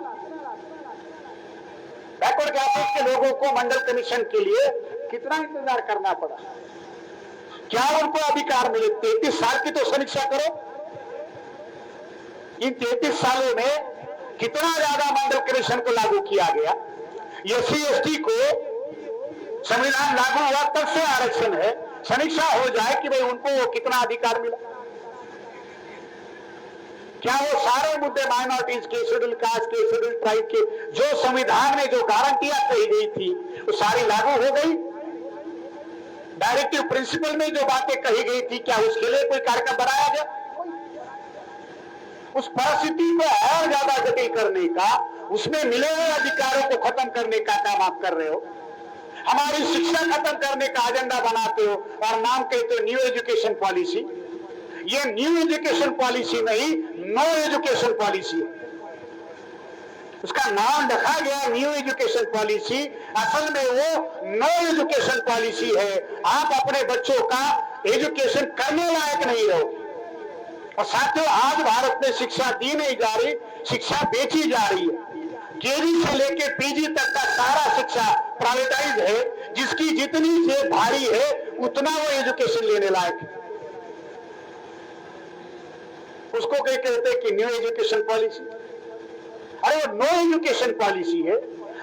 Speaker 1: बैकवर्ड क्लासेस के लोगों को मंडल कमीशन के लिए कितना इंतजार करना पड़ा? क्या उनको अधिकार मिले? 33 साल की तो समीक्षा करो। इन 33 सालों में कितना ज्यादा मंडल कमीशन को लागू किया गया? एससी एसटी को संविधान लागू हुआ तब से आरक्षण है। समीक्षा हो जाए कि भाई उनको कितना अधिकार मिला। क्या वो सारे मुद्दे माइनॉरिटीज के, शेड्यूल कास्ट के, शेड्यूल ट्राइब के जो संविधान में जो गारंटियां कही गई थी वो सारी लागू हो गई? डायरेक्टिव प्रिंसिपल में जो बातें कही गई थी क्या उसके लिए कोई कार्यक्रम बनाया गया? उस परिस्थिति को और ज्यादा जटिल करने का, उसमें मिले हुए अधिकारों को खत्म करने का काम आप कर रहे हो। हमारी शिक्षा खत्म करने का एजेंडा बनाते हो और नाम कहते हो न्यू एजुकेशन पॉलिसी। ये न्यू एजुकेशन पॉलिसी नहीं, नो एजुकेशन पॉलिसी है। उसका नाम रखा गया न्यू एजुकेशन पॉलिसी, असल में वो नो एजुकेशन पॉलिसी है। आप अपने बच्चों का एजुकेशन करने लायक नहीं रहो। और साथियों आज भारत में शिक्षा दी नहीं जा रही, शिक्षा बेची जा रही है। केजी से लेकर पीजी तक का सारा शिक्षा प्राइवेटाइज है। जिसकी जितनी जेब भारी है उतना वो एजुकेशन लेने लायक है। उसको क्या कहते हैं कि न्यू एजुकेशन पॉलिसी। अरे वो नो एजुकेशन पॉलिसी है।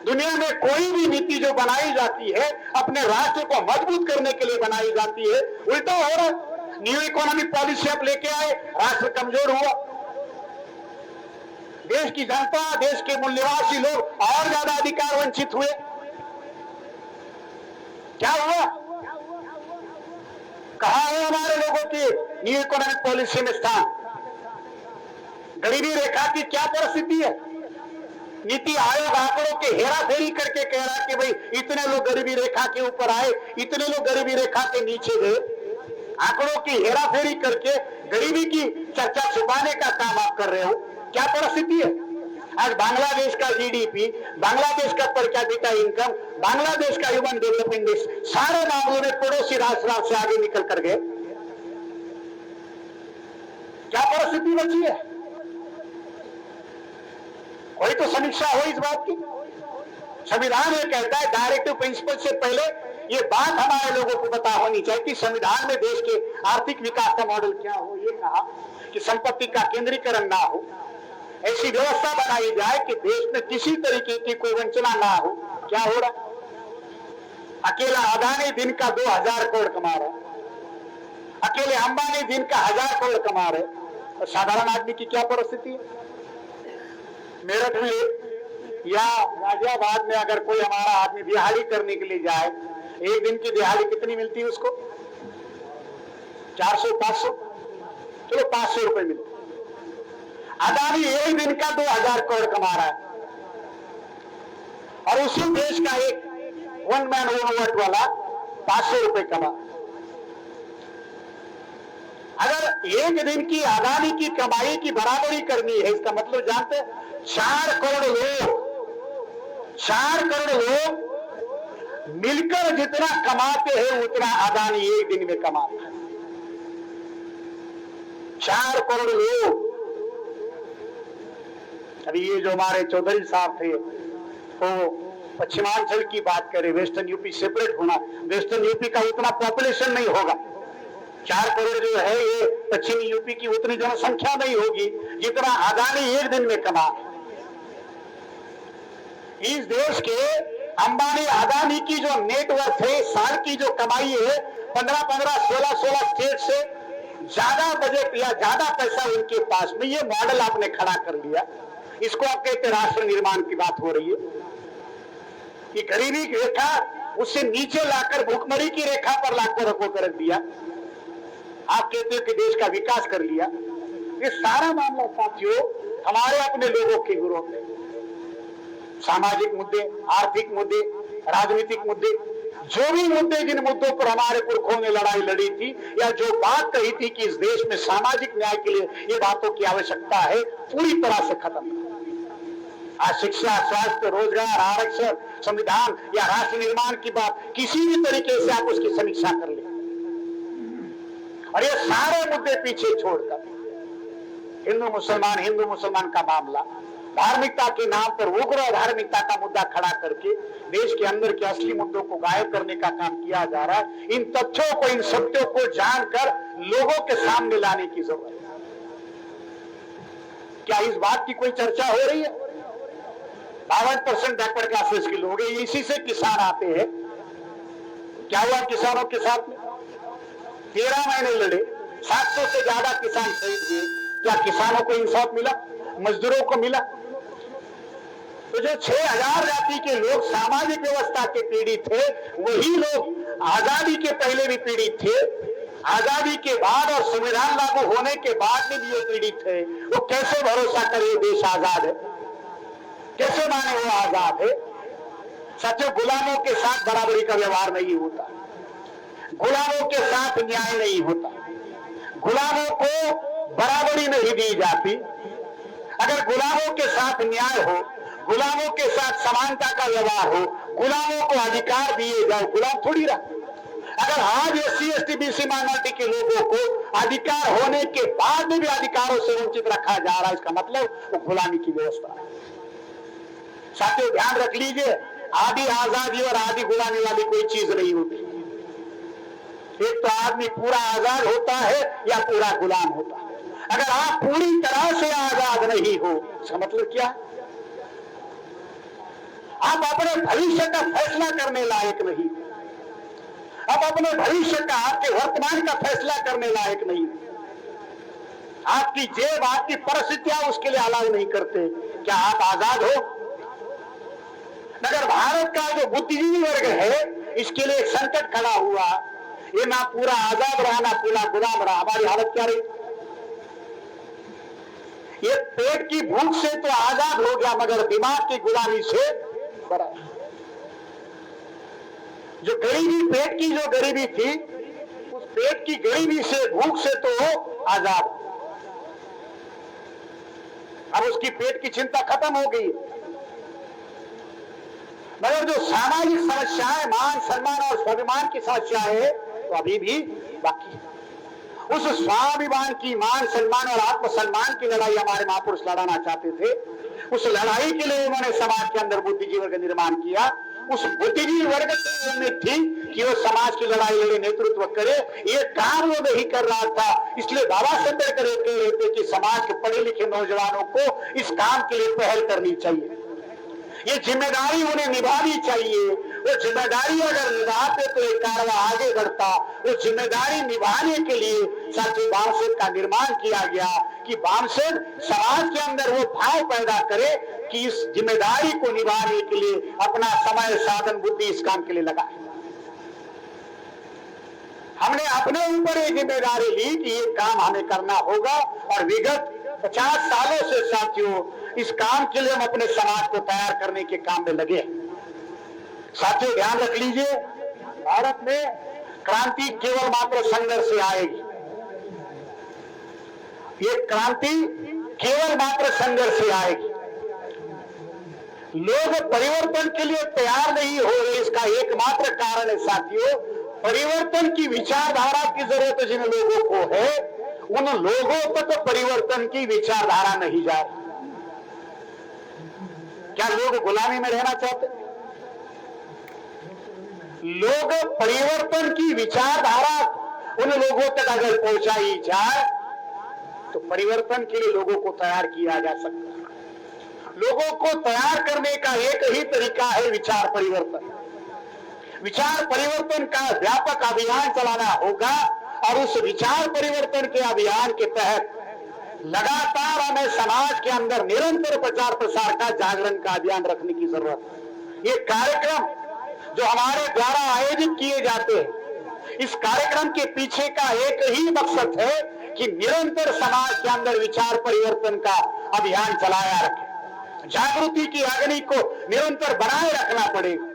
Speaker 1: दुनिया में कोई भी नीति जो बनाई जाती है अपने राष्ट्र को मजबूत करने के लिए बनाई जाती है, उल्टा हो रहा है। न्यू इकोनॉमिक पॉलिसी आप लेके आए, राष्ट्र कमजोर हुआ। देश की जनता, देश के मूल्यवासी लोग और ज्यादा अधिकार वंचित हुए। क्या हुआ? कहां है हमारे लोगों की न्यू इकोनॉमिक पॉलिसी में स्थान? गरीबी रेखा की क्या परिस्थिति है? नीति आयोग आंकड़ों के हेराफेरी करके कह रहा है कि भाई इतने लोग गरीबी रेखा के ऊपर आए, इतने लोग गरीबी रेखा के नीचे गए। आंकड़ों की हेराफेरी करके गरीबी की चर्चा छुपाने का काम आप कर रहे हो। क्या परिस्थिति है? आज बांग्लादेश का जीडीपी, बांग्लादेश का पर कैपिटा इनकम, बांग्लादेश का ह्यूमन डेवलपमेंट इंडेक्स सारे मामलों में पड़ोसी राष्ट्र से आगे निकल कर गए। क्या परिस्थिति बची है? कोई तो समीक्षा हो इस बात की। संविधान ये कहता है डायरेक्टिव प्रिंसिपल से पहले ये बात हमारे लोगों को पता होनी चाहिए कि संविधान में देश के आर्थिक विकास का मॉडल क्या हो। ये कहा कि संपत्ति का केंद्रीकरण ना हो, ऐसी व्यवस्था बनाई जाए कि देश में किसी तरीके की कोई वंचना ना हो। क्या हो रहा है? अकेला अदानी दिन का 2000 करोड़ कमा रहा है। अकेले अंबानी दिन का 1000 करोड़ कमा रहे, और साधारण आदमी की क्या परिस्थिति है? मेरठ में या गाजियाबाद में अगर कोई हमारा आदमी दिहाड़ी करने के लिए जाए, एक दिन की दिहाड़ी कितनी मिलती है उसको? 400 500, चलो 500 रुपए मिलते। अदानी एक दिन का 2000 करोड़ कमा रहा है, और उसी देश का एक वन मैन वन वोट वाला 500 रुपए कमा। अगर एक दिन की अदानी की कमाई की बराबरी करनी है, इसका मतलब जानते हैं 4 करोड़ लोग मिलकर जितना कमाते हैं उतना अदानी एक दिन में कमाता है। 4 करोड़ लोग। अभी ये जो हमारे चौधरी साहब थे वो पश्चिमांचल की बात करें, वेस्टर्न यूपी सेपरेट होना, वेस्टर्न यूपी का उतना पॉपुलेशन नहीं होगा। 4 करोड़ जो है ये पश्चिमी यूपी की उतनी जनसंख्या नहीं होगी जितना अदानी एक दिन में कमा। इस देश के अंबानी अदानी की जो नेटवर्थ है, साल की जो कमाई है 15-15, 16-16 स्टेट से ज्यादा बजट या ज्यादा पैसा उनके पास में। ये मॉडल आपने खड़ा कर लिया, इसको आप कहते राष्ट्र निर्माण की बात हो रही है। कि गरीबी की रेखा उससे नीचे लाकर भूखमरी की रेखा पर लाखों रखों कर रख दिया। आप कहते हो कि देश का विकास कर लिया। ये सारा मामला साथियों हमारे अपने लोगों के विरोध में, सामाजिक मुद्दे, आर्थिक मुद्दे, राजनीतिक मुद्दे, जो भी मुद्दे जिन मुद्दों पर हमारे पुरखों ने लड़ाई लड़ी थी या जो बात कही थी कि इस देश में सामाजिक न्याय के लिए ये बातों की आवश्यकता है, पूरी तरह से खत्म। आज शिक्षा, स्वास्थ्य, रोजगार, आरक्षण, संविधान या राष्ट्र निर्माण की बात किसी भी तरीके से आप उसकी समीक्षा कर ले, और ये सारे मुद्दे पीछे छोड़कर हिंदू मुसलमान का मामला, धार्मिकता के नाम पर उग्र धार्मिकता का मुद्दा खड़ा करके देश के अंदर के असली मुद्दों को गायब करने का काम किया जा रहा है। इन तथ्यों को, इन सत्यों को जानकर लोगों के सामने लाने की जरूरत है। क्या इस बात की कोई चर्चा हो रही है? 52% बैकवर्ड क्लासेस के लोग हैं, इसी से किसान आते हैं। क्या हुआ किसानों के साथ में? 13 महीने लड़े, 700 से ज्यादा किसान शहीद हुए। क्या किसानों को इंसाफ मिला? मजदूरों को मिला? तो जो 6000 जाति के लोग सामाजिक व्यवस्था के पीड़ित थे, वही लोग आजादी के पहले भी पीड़ित थे, आजादी के बाद और संविधान लागू होने के बाद में भी वो पीड़ित थे। वो कैसे भरोसा करे देश आजाद है? कैसे माने वो आजाद है? सच्चे गुलामों के साथ बराबरी का व्यवहार नहीं होता, गुलामों के साथ न्याय नहीं होता, गुलामों को बराबरी नहीं दी जाती। अगर गुलामों के साथ न्याय हो, गुलामों के साथ समानता का व्यवहार हो, गुलामों को अधिकार दिए जाए, गुलाम थोड़ी रहा। अगर आज SC ST BC माइनॉरिटी के लोगों को अधिकार होने के बाद में भी अधिकारों से वंचित रखा जा रहा है, इसका मतलब वो गुलामी की व्यवस्था है। साथियों ध्यान रख लीजिए, आधी आजादी और आधी गुलामी वाली कोई चीज नहीं होती। एक तो आदमी पूरा आजाद होता है या पूरा गुलाम होता है। अगर आप पूरी तरह से आजाद नहीं हो, इसका मतलब क्या है? आप अपने भविष्य का फैसला करने लायक नहीं, आप अपने भविष्य का, आपके वर्तमान का फैसला करने लायक नहीं। आपकी जेब, आपकी परिस्थितियां उसके लिए अलाउ नहीं करते। क्या आप आजाद हो? मगर भारत का जो बुद्धिजीवी वर्ग है, इसके लिए एक संकट खड़ा हुआ। ये ना पूरा आजाद रहा ना पूरा गुलाम रहा। हमारी हालत क्या रही? ये पेट की भूख से तो आजाद हो गया, मगर दिमाग की गुलामी से बड़ा। जो गरीबी, पेट की जो गरीबी थी, उस पेट की गरीबी से, भूख से तो आजाद। अब उसकी पेट की चिंता खत्म हो गई, मगर जो सामाजिक समस्याएं, मान सम्मान और स्वाभिमान की समस्याएं है, तो अभी भी बाकी है। उस स्वाभिमान की, मान सम्मान और आत्मसम्मान की लड़ाई हमारे महापुरुष लड़ाना चाहते थे। उस लड़ाई के लिए उन्होंने समाज के अंदर बुद्धिजीवी वर्ग निर्माण किया। उस बुद्धिजीवी वर्ग की उम्मीद थी कि वो समाज की लड़ाई लड़े, नेतृत्व करे। ये काम वो नहीं कर रहा था, इसलिए बाबा साहब अम्बेडकर कह रहे थे कि समाज के पढ़े लिखे नौजवानों को इस काम के लिए पहल करनी चाहिए, ये जिम्मेदारी उन्हें निभानी चाहिए। वो जिम्मेदारी अगर निभाते तो एक कारवा आगे बढ़ता। वो जिम्मेदारी निभाने के लिए साथी बामसेन का निर्माण किया गया कि बामसेन समाज के अंदर वो भाव पैदा करे कि इस जिम्मेदारी को निभाने के लिए अपना समय साधन बुद्धि इस काम के लिए लगाए। हमने अपने ऊपर एक जिम्मेदारी ली कि ये काम हमें करना होगा और विगत 50 सालों से साथियों इस काम के लिए हम अपने समाज को तैयार करने के काम में लगे। साथियों ध्यान रख लीजिए, भारत में क्रांति केवल मात्र संघर्ष से आएगी। ये क्रांति केवल मात्र संघर्ष से आएगी। लोग परिवर्तन के लिए तैयार नहीं हो रहे, इसका एकमात्र कारण है साथियों परिवर्तन की विचारधारा की जरूरत जिन लोगों को है, उन लोगों तक तो परिवर्तन की विचारधारा नहीं जा रही। क्या लोग गुलामी में रहना चाहते? लोग परिवर्तन की विचारधारा उन लोगों तक अगर पहुंचाई जाए तो परिवर्तन के लिए लोगों को तैयार किया जा सकता है। लोगों को तैयार करने का एक ही तरीका है विचार परिवर्तन। विचार परिवर्तन का व्यापक अभियान चलाना होगा और उस विचार परिवर्तन के अभियान के तहत लगातार हमें समाज के अंदर निरंतर प्रचार प्रसार का जागरण का अभियान रखने की जरूरत है। ये कार्यक्रम जो हमारे द्वारा आयोजित किए जाते हैं, इस कार्यक्रम के पीछे का एक ही मकसद है कि निरंतर समाज के अंदर विचार परिवर्तन का अभियान चलाया रखें। जागृति की अग्नि को निरंतर बनाए रखना पड़ेगा,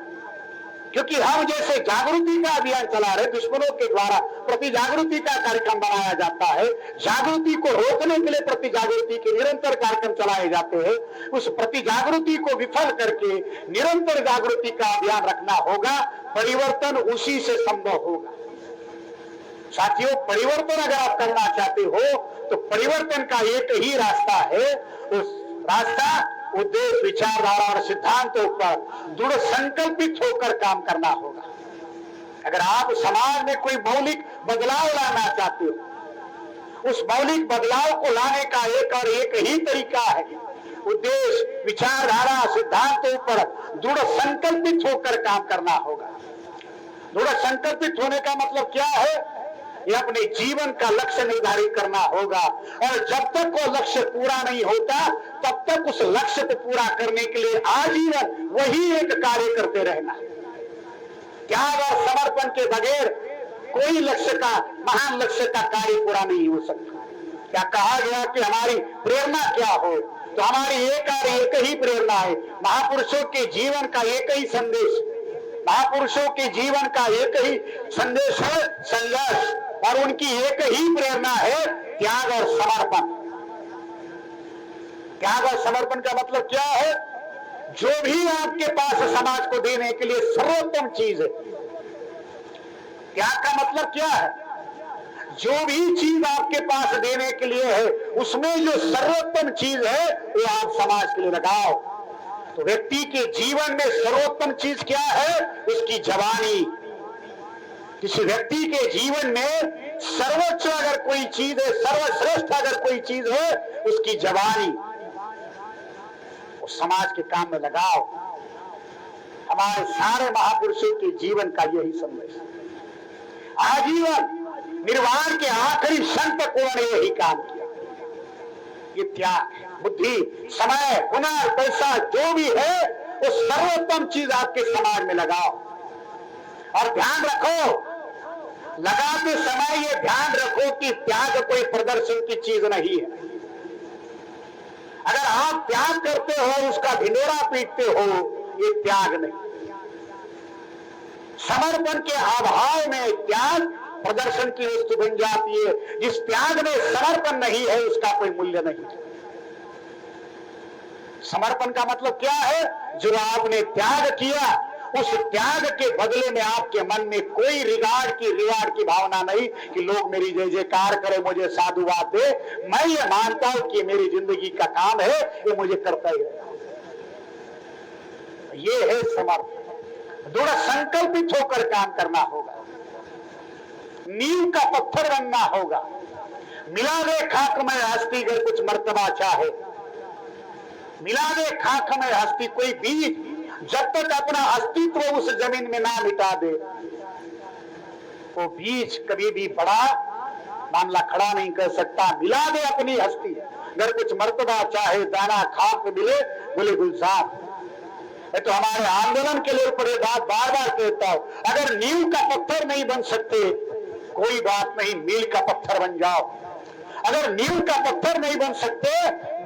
Speaker 1: क्योंकि हम जैसे जागृति का अभियान चला रहे, दुश्मनों के द्वारा प्रति जागृति का कार्यक्रम बनाया जाता है, जागृति को रोकने के लिए प्रति जागृति के निरंतर कार्यक्रम चलाए जाते हैं। उस प्रति जागृति को विफल करके निरंतर जागृति का अभियान रखना होगा। परिवर्तन उसी से संभव होगा। साथियों परिवर्तन अगर आप करना चाहते हो तो परिवर्तन का एक ही रास्ता है। उस रास्ता उद्देश्य विचारधारा और सिद्धांतों पर दृढ़ संकल्पित होकर काम करना होगा। अगर आप समाज में कोई मौलिक बदलाव लाना चाहते हो, उस मौलिक बदलाव को लाने का एक और एक ही तरीका है उद्देश्य विचारधारा सिद्धांतों पर दृढ़ संकल्पित होकर काम करना होगा। दृढ़ संकल्पित होने का मतलब क्या है? ये अपने जीवन का लक्ष्य निर्धारित करना होगा और जब तक वो लक्ष्य पूरा नहीं होता तब तक उस लक्ष्य को पूरा करने के लिए आजीवन वही एक कार्य करते रहना। त्याग और समर्पण के बगैर कोई लक्ष्य का महान लक्ष्य का कार्य पूरा नहीं हो सकता। क्या कहा गया कि हमारी प्रेरणा क्या हो? तो हमारी एक ही प्रेरणा है, महापुरुषों के जीवन का एक ही संदेश, महापुरुषों के जीवन का एक ही संदेश है संघर्ष, और उनकी एक ही प्रेरणा है त्याग और समर्पण। त्याग और समर्पण का मतलब क्या है? जो भी आपके पास समाज को देने के लिए सर्वोत्तम चीज है। त्याग का मतलब क्या है? जो भी चीज आपके पास देने के लिए है उसमें जो सर्वोत्तम चीज है वो आप समाज के लिए लगाओ। तो व्यक्ति के जीवन में सर्वोत्तम चीज क्या है? उसकी जवानी। किसी व्यक्ति के जीवन में सर्वोच्च अगर कोई चीज है, सर्वश्रेष्ठ अगर कोई चीज है, उसकी जवानी। उस समाज के काम में लगाओ। हमारे सारे महापुरुषों के जीवन का यही संदेश। आजीवन निर्वाण के आखिरी क्षण तक उन्होंने यही काम किया। ये त्याग, बुद्धि, समय, हुनर, पैसा जो भी है वो सर्वोत्तम चीज आपके समाज में लगाओ। और ध्यान रखो, लगाते समय ये ध्यान रखो कि त्याग कोई प्रदर्शन की चीज नहीं है। अगर आप त्याग करते हो, उसका ढिंढोरा पीटते हो, ये त्याग नहीं। समर्पण के अभाव में त्याग प्रदर्शन की वस्तु बन जाती है। जिस त्याग में समर्पण नहीं है उसका कोई मूल्य नहीं। समर्पण का मतलब क्या है? जो आपने त्याग किया उस त्याग के बदले में आपके मन में कोई रिवार्ड की भावना नहीं कि लोग मेरी जय जयकार करे, मुझे साधुवाद दे। मैं ये मानता हूं कि मेरी जिंदगी का काम है, ये मुझे करता ही है। ये है समर्पण। दृढ़ संकल्पित होकर काम करना होगा, नींव का पत्थर बनना होगा। मिला दे खाक में हस्ती गए कुछ मर्तबा चाहे, मिला दे खाक में हस्ती। कोई बीज जब तक अपना अस्तित्व उस जमीन में ना मिटा दे, वो बीज कभी भी बड़ा मामला खड़ा नहीं कर सकता। मिला दे अपनी हस्ती, अगर कुछ मर्तबा चाहे दाना खाक में मिले बोले गुलजार। मैं तो हमारे आंदोलन के लिए बड़े बात बार बार कहता हूं, अगर नींव का पत्थर नहीं बन सकते कोई बात नहीं, मील का पत्थर बन जाओ। अगर नींव का पत्थर नहीं बन सकते,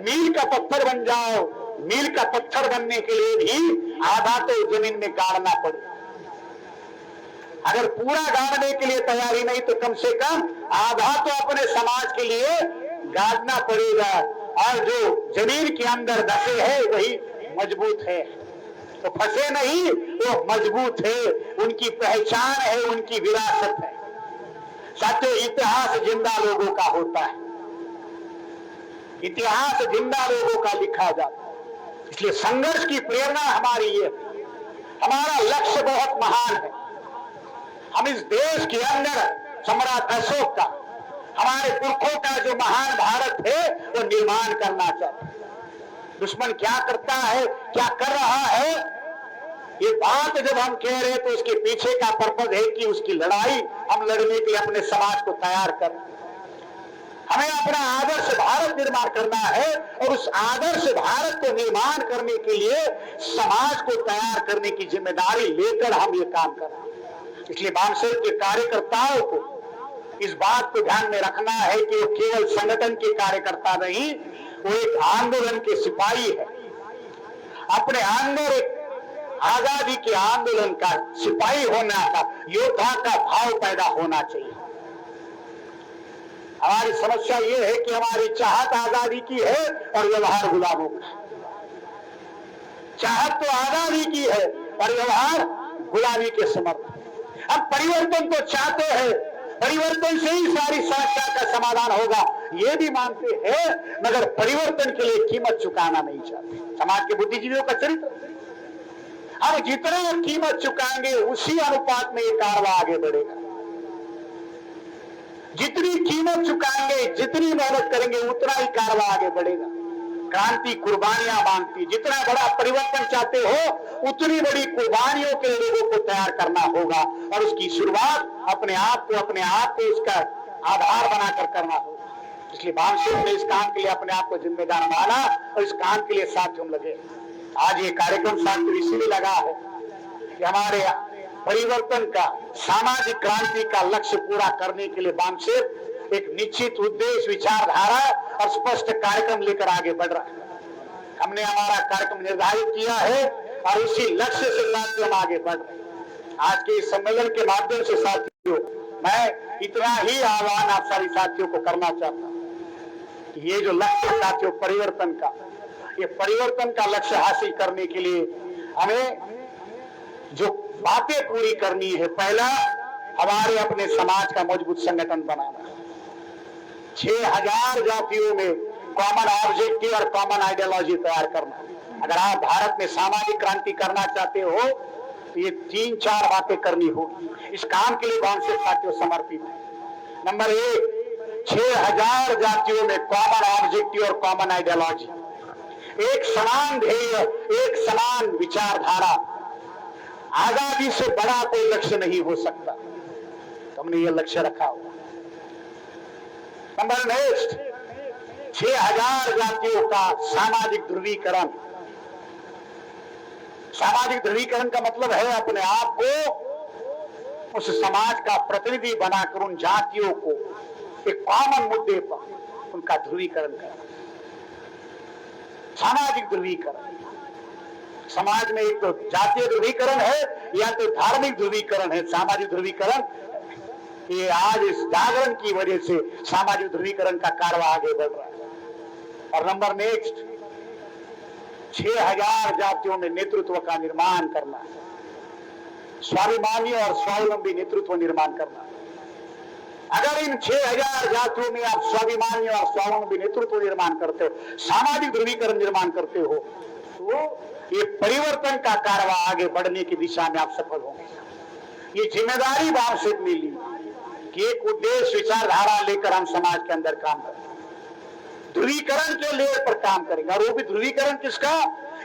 Speaker 1: मील का पत्थर बन जाओ। मील का पत्थर बनने के लिए भी आधा तो जमीन में गाड़ना पड़े। अगर पूरा गाड़ने के लिए तैयारी नहीं तो कम से कम आधा तो अपने समाज के लिए गाड़ना पड़ेगा। और जो जमीन के अंदर धसे है वही मजबूत है, तो फंसे नहीं, वो मजबूत है, उनकी पहचान है, उनकी विरासत है। साथियों, इतिहास जिंदा लोगों का होता है, इतिहास जिंदा लोगों का लिखा जाता है। इसलिए संघर्ष की प्रेरणा हमारी ये, हमारा लक्ष्य बहुत महान है। हम इस देश के अंदर सम्राट अशोक का, हमारे पुरखों का जो महान भारत है वो निर्माण करना चाहते हैं। दुश्मन क्या करता है, क्या कर रहा है, ये बात जब हम कह रहे हैं तो उसके पीछे का पर्पज है कि उसकी लड़ाई हम लड़ने के लिए अपने समाज को तैयार कर, हमें अपना आदर्श भारत निर्माण करना है। और उस आदर्श भारत को निर्माण करने के लिए समाज को तैयार करने की जिम्मेदारी लेकर हम ये काम कर रहे हैं। इसलिए बामसेल के कार्यकर्ताओं को इस बात को ध्यान में रखना है कि वो केवल संगठन के कार्यकर्ता नहीं, वो एक आंदोलन के सिपाही है। अपने अंदर एक आजादी के आंदोलन का सिपाही होना का, योद्धा का भाव पैदा होना चाहिए। हमारी समस्या ये है कि हमारी चाहत आजादी की है और व्यवहार गुलामों का। चाहत तो आजादी की है और व्यवहार गुलामी के समर्थ। हम परिवर्तन तो चाहते हैं, परिवर्तन से ही सारी समस्या का समाधान होगा ये भी मानते हैं, मगर परिवर्तन के लिए कीमत चुकाना नहीं चाहते। समाज के बुद्धिजीवियों का चरित्र, हम जितना कीमत चुकाएंगे उसी अनुपात में ये कारवा आगे बढ़ेगा। जितनी कीमत चुकाएंगे, जितनी मेहनत करेंगे, उतना ही कारवा आगे बढ़ेगा। क्रांति कुर्बानियां मांगती, जितना बड़ा परिवर्तन चाहते हो उतनी बड़ी कुर्बानियों के लोगों को तैयार करना होगा और उसकी शुरुआत अपने आप को इसका आधार बनाकर करना होगा। इसलिए बामसेल ने इस काम के लिए अपने आप को जिम्मेदार माना और इस काम के लिए साथ हम लगे। आज ये कार्यक्रम साथ इसीलिए लगा है कि हमारे परिवर्तन का, सामाजिक क्रांति का लक्ष्य पूरा करने के लिए बामसेल एक निश्चित उद्देश्य, विचारधारा और स्पष्ट कार्यक्रम लेकर आगे बढ़ रहा है। हमने हमारा कार्यक्रम निर्धारित किया है और उसी लक्ष्य से साथियों हम आगे बढ़ रहे हैं। आज के इस सम्मेलन के माध्यम से साथियों मैं इतना ही आह्वान आप सारी साथियों को करना चाहता हूं कि ये जो लक्ष्य साथियों परिवर्तन का, ये परिवर्तन का लक्ष्य हासिल करने के लिए हमें जो बातें पूरी करनी है, पहला हमारे अपने समाज का मजबूत संगठन बनाना, 6000 जातियों में कॉमन ऑब्जेक्टिव और कॉमन आइडियोलॉजी तैयार करना। अगर आप भारत में सामाजिक क्रांति करना चाहते हो तो ये 3-4 बातें करनी होगी। इस काम के लिए बामसेल साथियों समर्पित है। नंबर 1, 6000 जातियों में कॉमन ऑब्जेक्टिव और कॉमन आइडियोलॉजी, एक समान ध्येय, एक समान विचारधारा। आजादी से बड़ा कोई लक्ष्य नहीं हो सकता, तो हमने ये लक्ष्य रखा हुआ। नंबर नेक्स्ट, 6000 जातियों का सामाजिक ध्रुवीकरण। सामाजिक ध्रुवीकरण का मतलब है अपने आप को उस समाज का प्रतिनिधि बनाकर उन जातियों को एक कॉमन मुद्दे पर उनका ध्रुवीकरण करना। सामाजिक ध्रुवीकरण, समाज में एक तो जातीय ध्रुवीकरण है या तो धार्मिक ध्रुवीकरण है। सामाजिक ध्रुवीकरण ये आज इस जागरण की वजह से सामाजिक ध्रुवीकरण का कारवा आगे बढ़ रहा है। और नंबर नेक्स्ट, 6000 जातियों में नेतृत्व का निर्माण करना, स्वाभिमानी और स्वावलंबी नेतृत्व निर्माण करना। अगर इन 6000 जातियों में आप स्वाभिमानी और स्वावलंबी नेतृत्व निर्माण करते हो, सामाजिक ध्रुवीकरण निर्माण करते हो, तो ये परिवर्तन का कारवा आगे बढ़ने की दिशा में आप सफल होंगे। ये जिम्मेदारी बामसेल ने ली कि एक उद्देश्य, विचारधारा लेकर हम समाज के अंदर काम करें, ध्रुवीकरण के लेयर पर काम करेंगे। और वो भी ध्रुवीकरण किसका?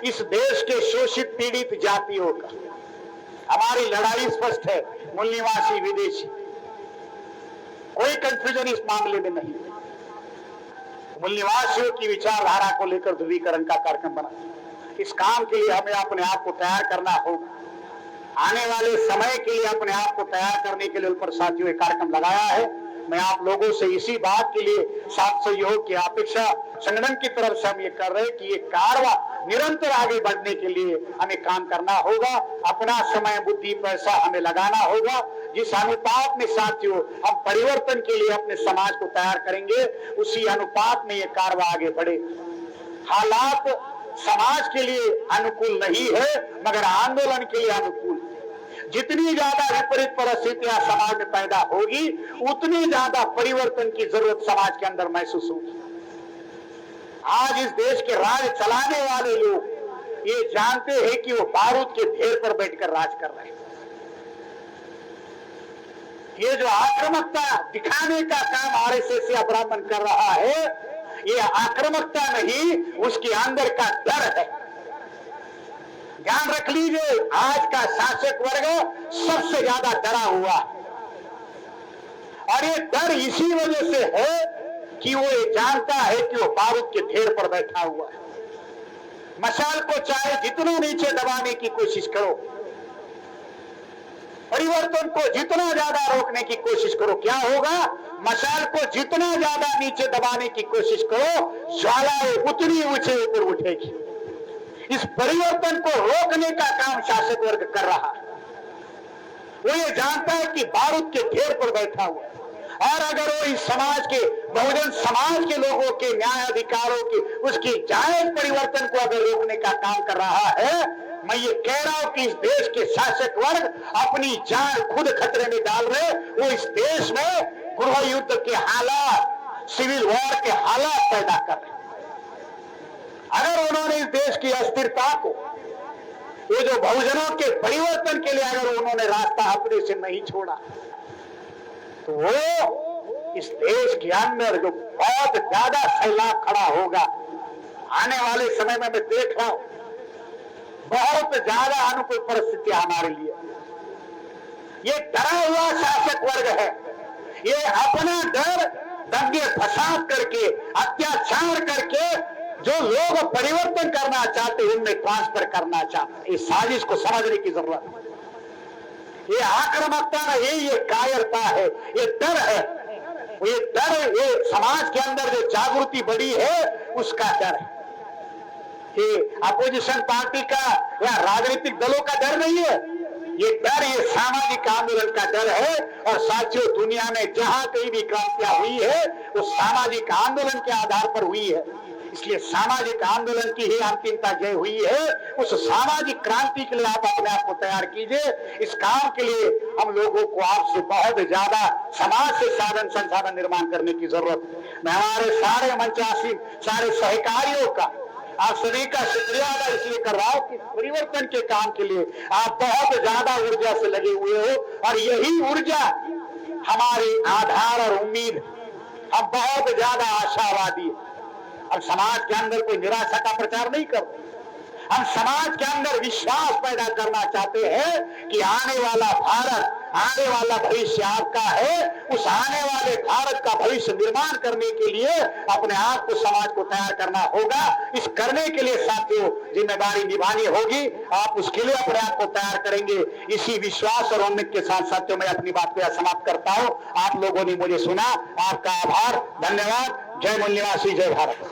Speaker 1: इस देश के शोषित पीड़ित जातियों का। हमारी लड़ाई स्पष्ट है, मूल निवासी विदेशी, कोई कंफ्यूजन इस मामले में नहीं। मूल निवासियों की विचारधारा को लेकर ध्रुवीकरण का कार्यक्रम बना। इस काम के लिए हमें अपने आप को तैयार करना होगा। आने वाले समय के लिए अपने आप को तैयार करने के लिए उन पर साथियों एक कार्यक्रम लगाया है। मैं आप लोगों से इसी बात के लिए साथ सहयोग की अपेक्षा संगठन की तरफ से हम ये कर रहे हैं कि ये कारवा निरंतर आगे बढ़ने के लिए हमें काम करना होगा। अपना समय, बुद्धि, पैसा हमें लगाना होगा। जिस अनुपात में साथियों हम परिवर्तन के लिए अपने समाज को तैयार करेंगे, उसी अनुपात में ये कारवा आगे बढ़े। हालात समाज के लिए अनुकूल नहीं है, मगर आंदोलन के लिए अनुकूल है। जितनी ज्यादा विपरीत परिस्थितियां समाज में पैदा होगी, उतनी ज्यादा परिवर्तन की जरूरत समाज के अंदर महसूस होगी। आज इस देश के राज चलाने वाले लोग ये जानते हैं कि वो बारूद के ढेर पर बैठकर राज कर रहे हैं। ये जो आक्रामकता दिखाने का काम आरएसएस या ब्राह्मण कर रहा है, ये आक्रामकता नहीं, उसके अंदर का डर है। ध्यान रख लीजिए, आज का शासक वर्ग सबसे ज्यादा डरा हुआ है, और ये डर इसी वजह से है कि वो ये जानता है कि वो बारूद के ढेर पर बैठा हुआ है। मशाल को चाहे जितना नीचे दबाने की कोशिश करो, परिवर्तन को जितना ज्यादा रोकने की कोशिश करो, क्या होगा? मशाल को जितना ज्यादा नीचे दबाने की कोशिश करो, ज्वालाएं उतनी ऊंचे ऊपर उठेगी। इस परिवर्तन को रोकने का काम शासक वर्ग कर रहा है। वो ये जानता है कि बारूद के ढेर पर बैठा हुआ है, और अगर वो इस समाज के, बहुजन समाज के लोगों के न्याय अधिकारों की, उसकी जायज परिवर्तन को अगर रोकने का काम कर रहा है, मैं ये कह रहा हूं कि इस देश के शासक वर्ग अपनी जान खुद खतरे में डाल रहे। वो इस देश में गृह युद्ध के हालात, सिविल वॉर के हालात पैदा कर रहे। अगर उन्होंने इस देश की अस्थिरता को, ये जो बहुजनों के परिवर्तन के लिए अगर उन्होंने रास्ता अपने से नहीं छोड़ा, तो वो इस देश के अंदर जो बहुत ज्यादा सैलाब खड़ा होगा आने वाले समय में, मैं देख रहा हूं बहुत ज्यादा अनुकूल परिस्थितियां हमारे लिए। ये डरा हुआ शासक वर्ग है, ये अपना डर दंगे फसाद करके, अत्याचार करके जो लोग परिवर्तन करना चाहते हैं उनमें ट्रांसफर करना चाहते हैं। इस साजिश को समझने की जरूरत है। ये आक्रामकता नहीं, ये कायरता है, ये डर है। ये डर, ये समाज के अंदर जो जागृति बढ़ी है उसका डर है। ये अपोजिशन पार्टी का या राजनीतिक दलों का डर नहीं है, ये डर, ये सामाजिक आंदोलन का डर है। और साथियों, दुनिया में जहां कहीं भी क्रांतियां हुई है वो सामाजिक आंदोलन के आधार पर हुई है। इसलिए सामाजिक आंदोलन की ही अंतिमता जय हुई है। उस सामाजिक क्रांति के लिए आप अपने आप को तैयार कीजिए। इस काम के लिए हम लोगों को आपसे बहुत ज्यादा समाज से साधन संसाधन निर्माण करने की जरूरत है। मैं हमारे सारे मंचासी, सारे सहकारियों का, आप सभी का शुक्रिया अदा इसलिए कर रहा हूं कि परिवर्तन के काम के लिए आप बहुत ज्यादा ऊर्जा से लगे हुए हो, और यही ऊर्जा हमारी आधार और उम्मीद। हम बहुत ज्यादा आशावादी, हम समाज के अंदर कोई निराशा का प्रचार नहीं करते। हम समाज के अंदर विश्वास पैदा करना चाहते हैं कि आने वाला भारत, आने वाला भविष्य आपका है। उस आने वाले भारत का भविष्य निर्माण करने के लिए अपने आप को, समाज को तैयार करना होगा। इस करने के लिए साथियों जिम्मेदारी निभानी होगी। आप उसके लिए अपने आप को तैयार करेंगे। इसी विश्वास और उम्मीद के साथ साथियों मैं अपनी बात को समाप्त करता हूं। आप लोगों ने मुझे सुना, आपका आभार, धन्यवाद। जय मूल निवासी, जय भारत।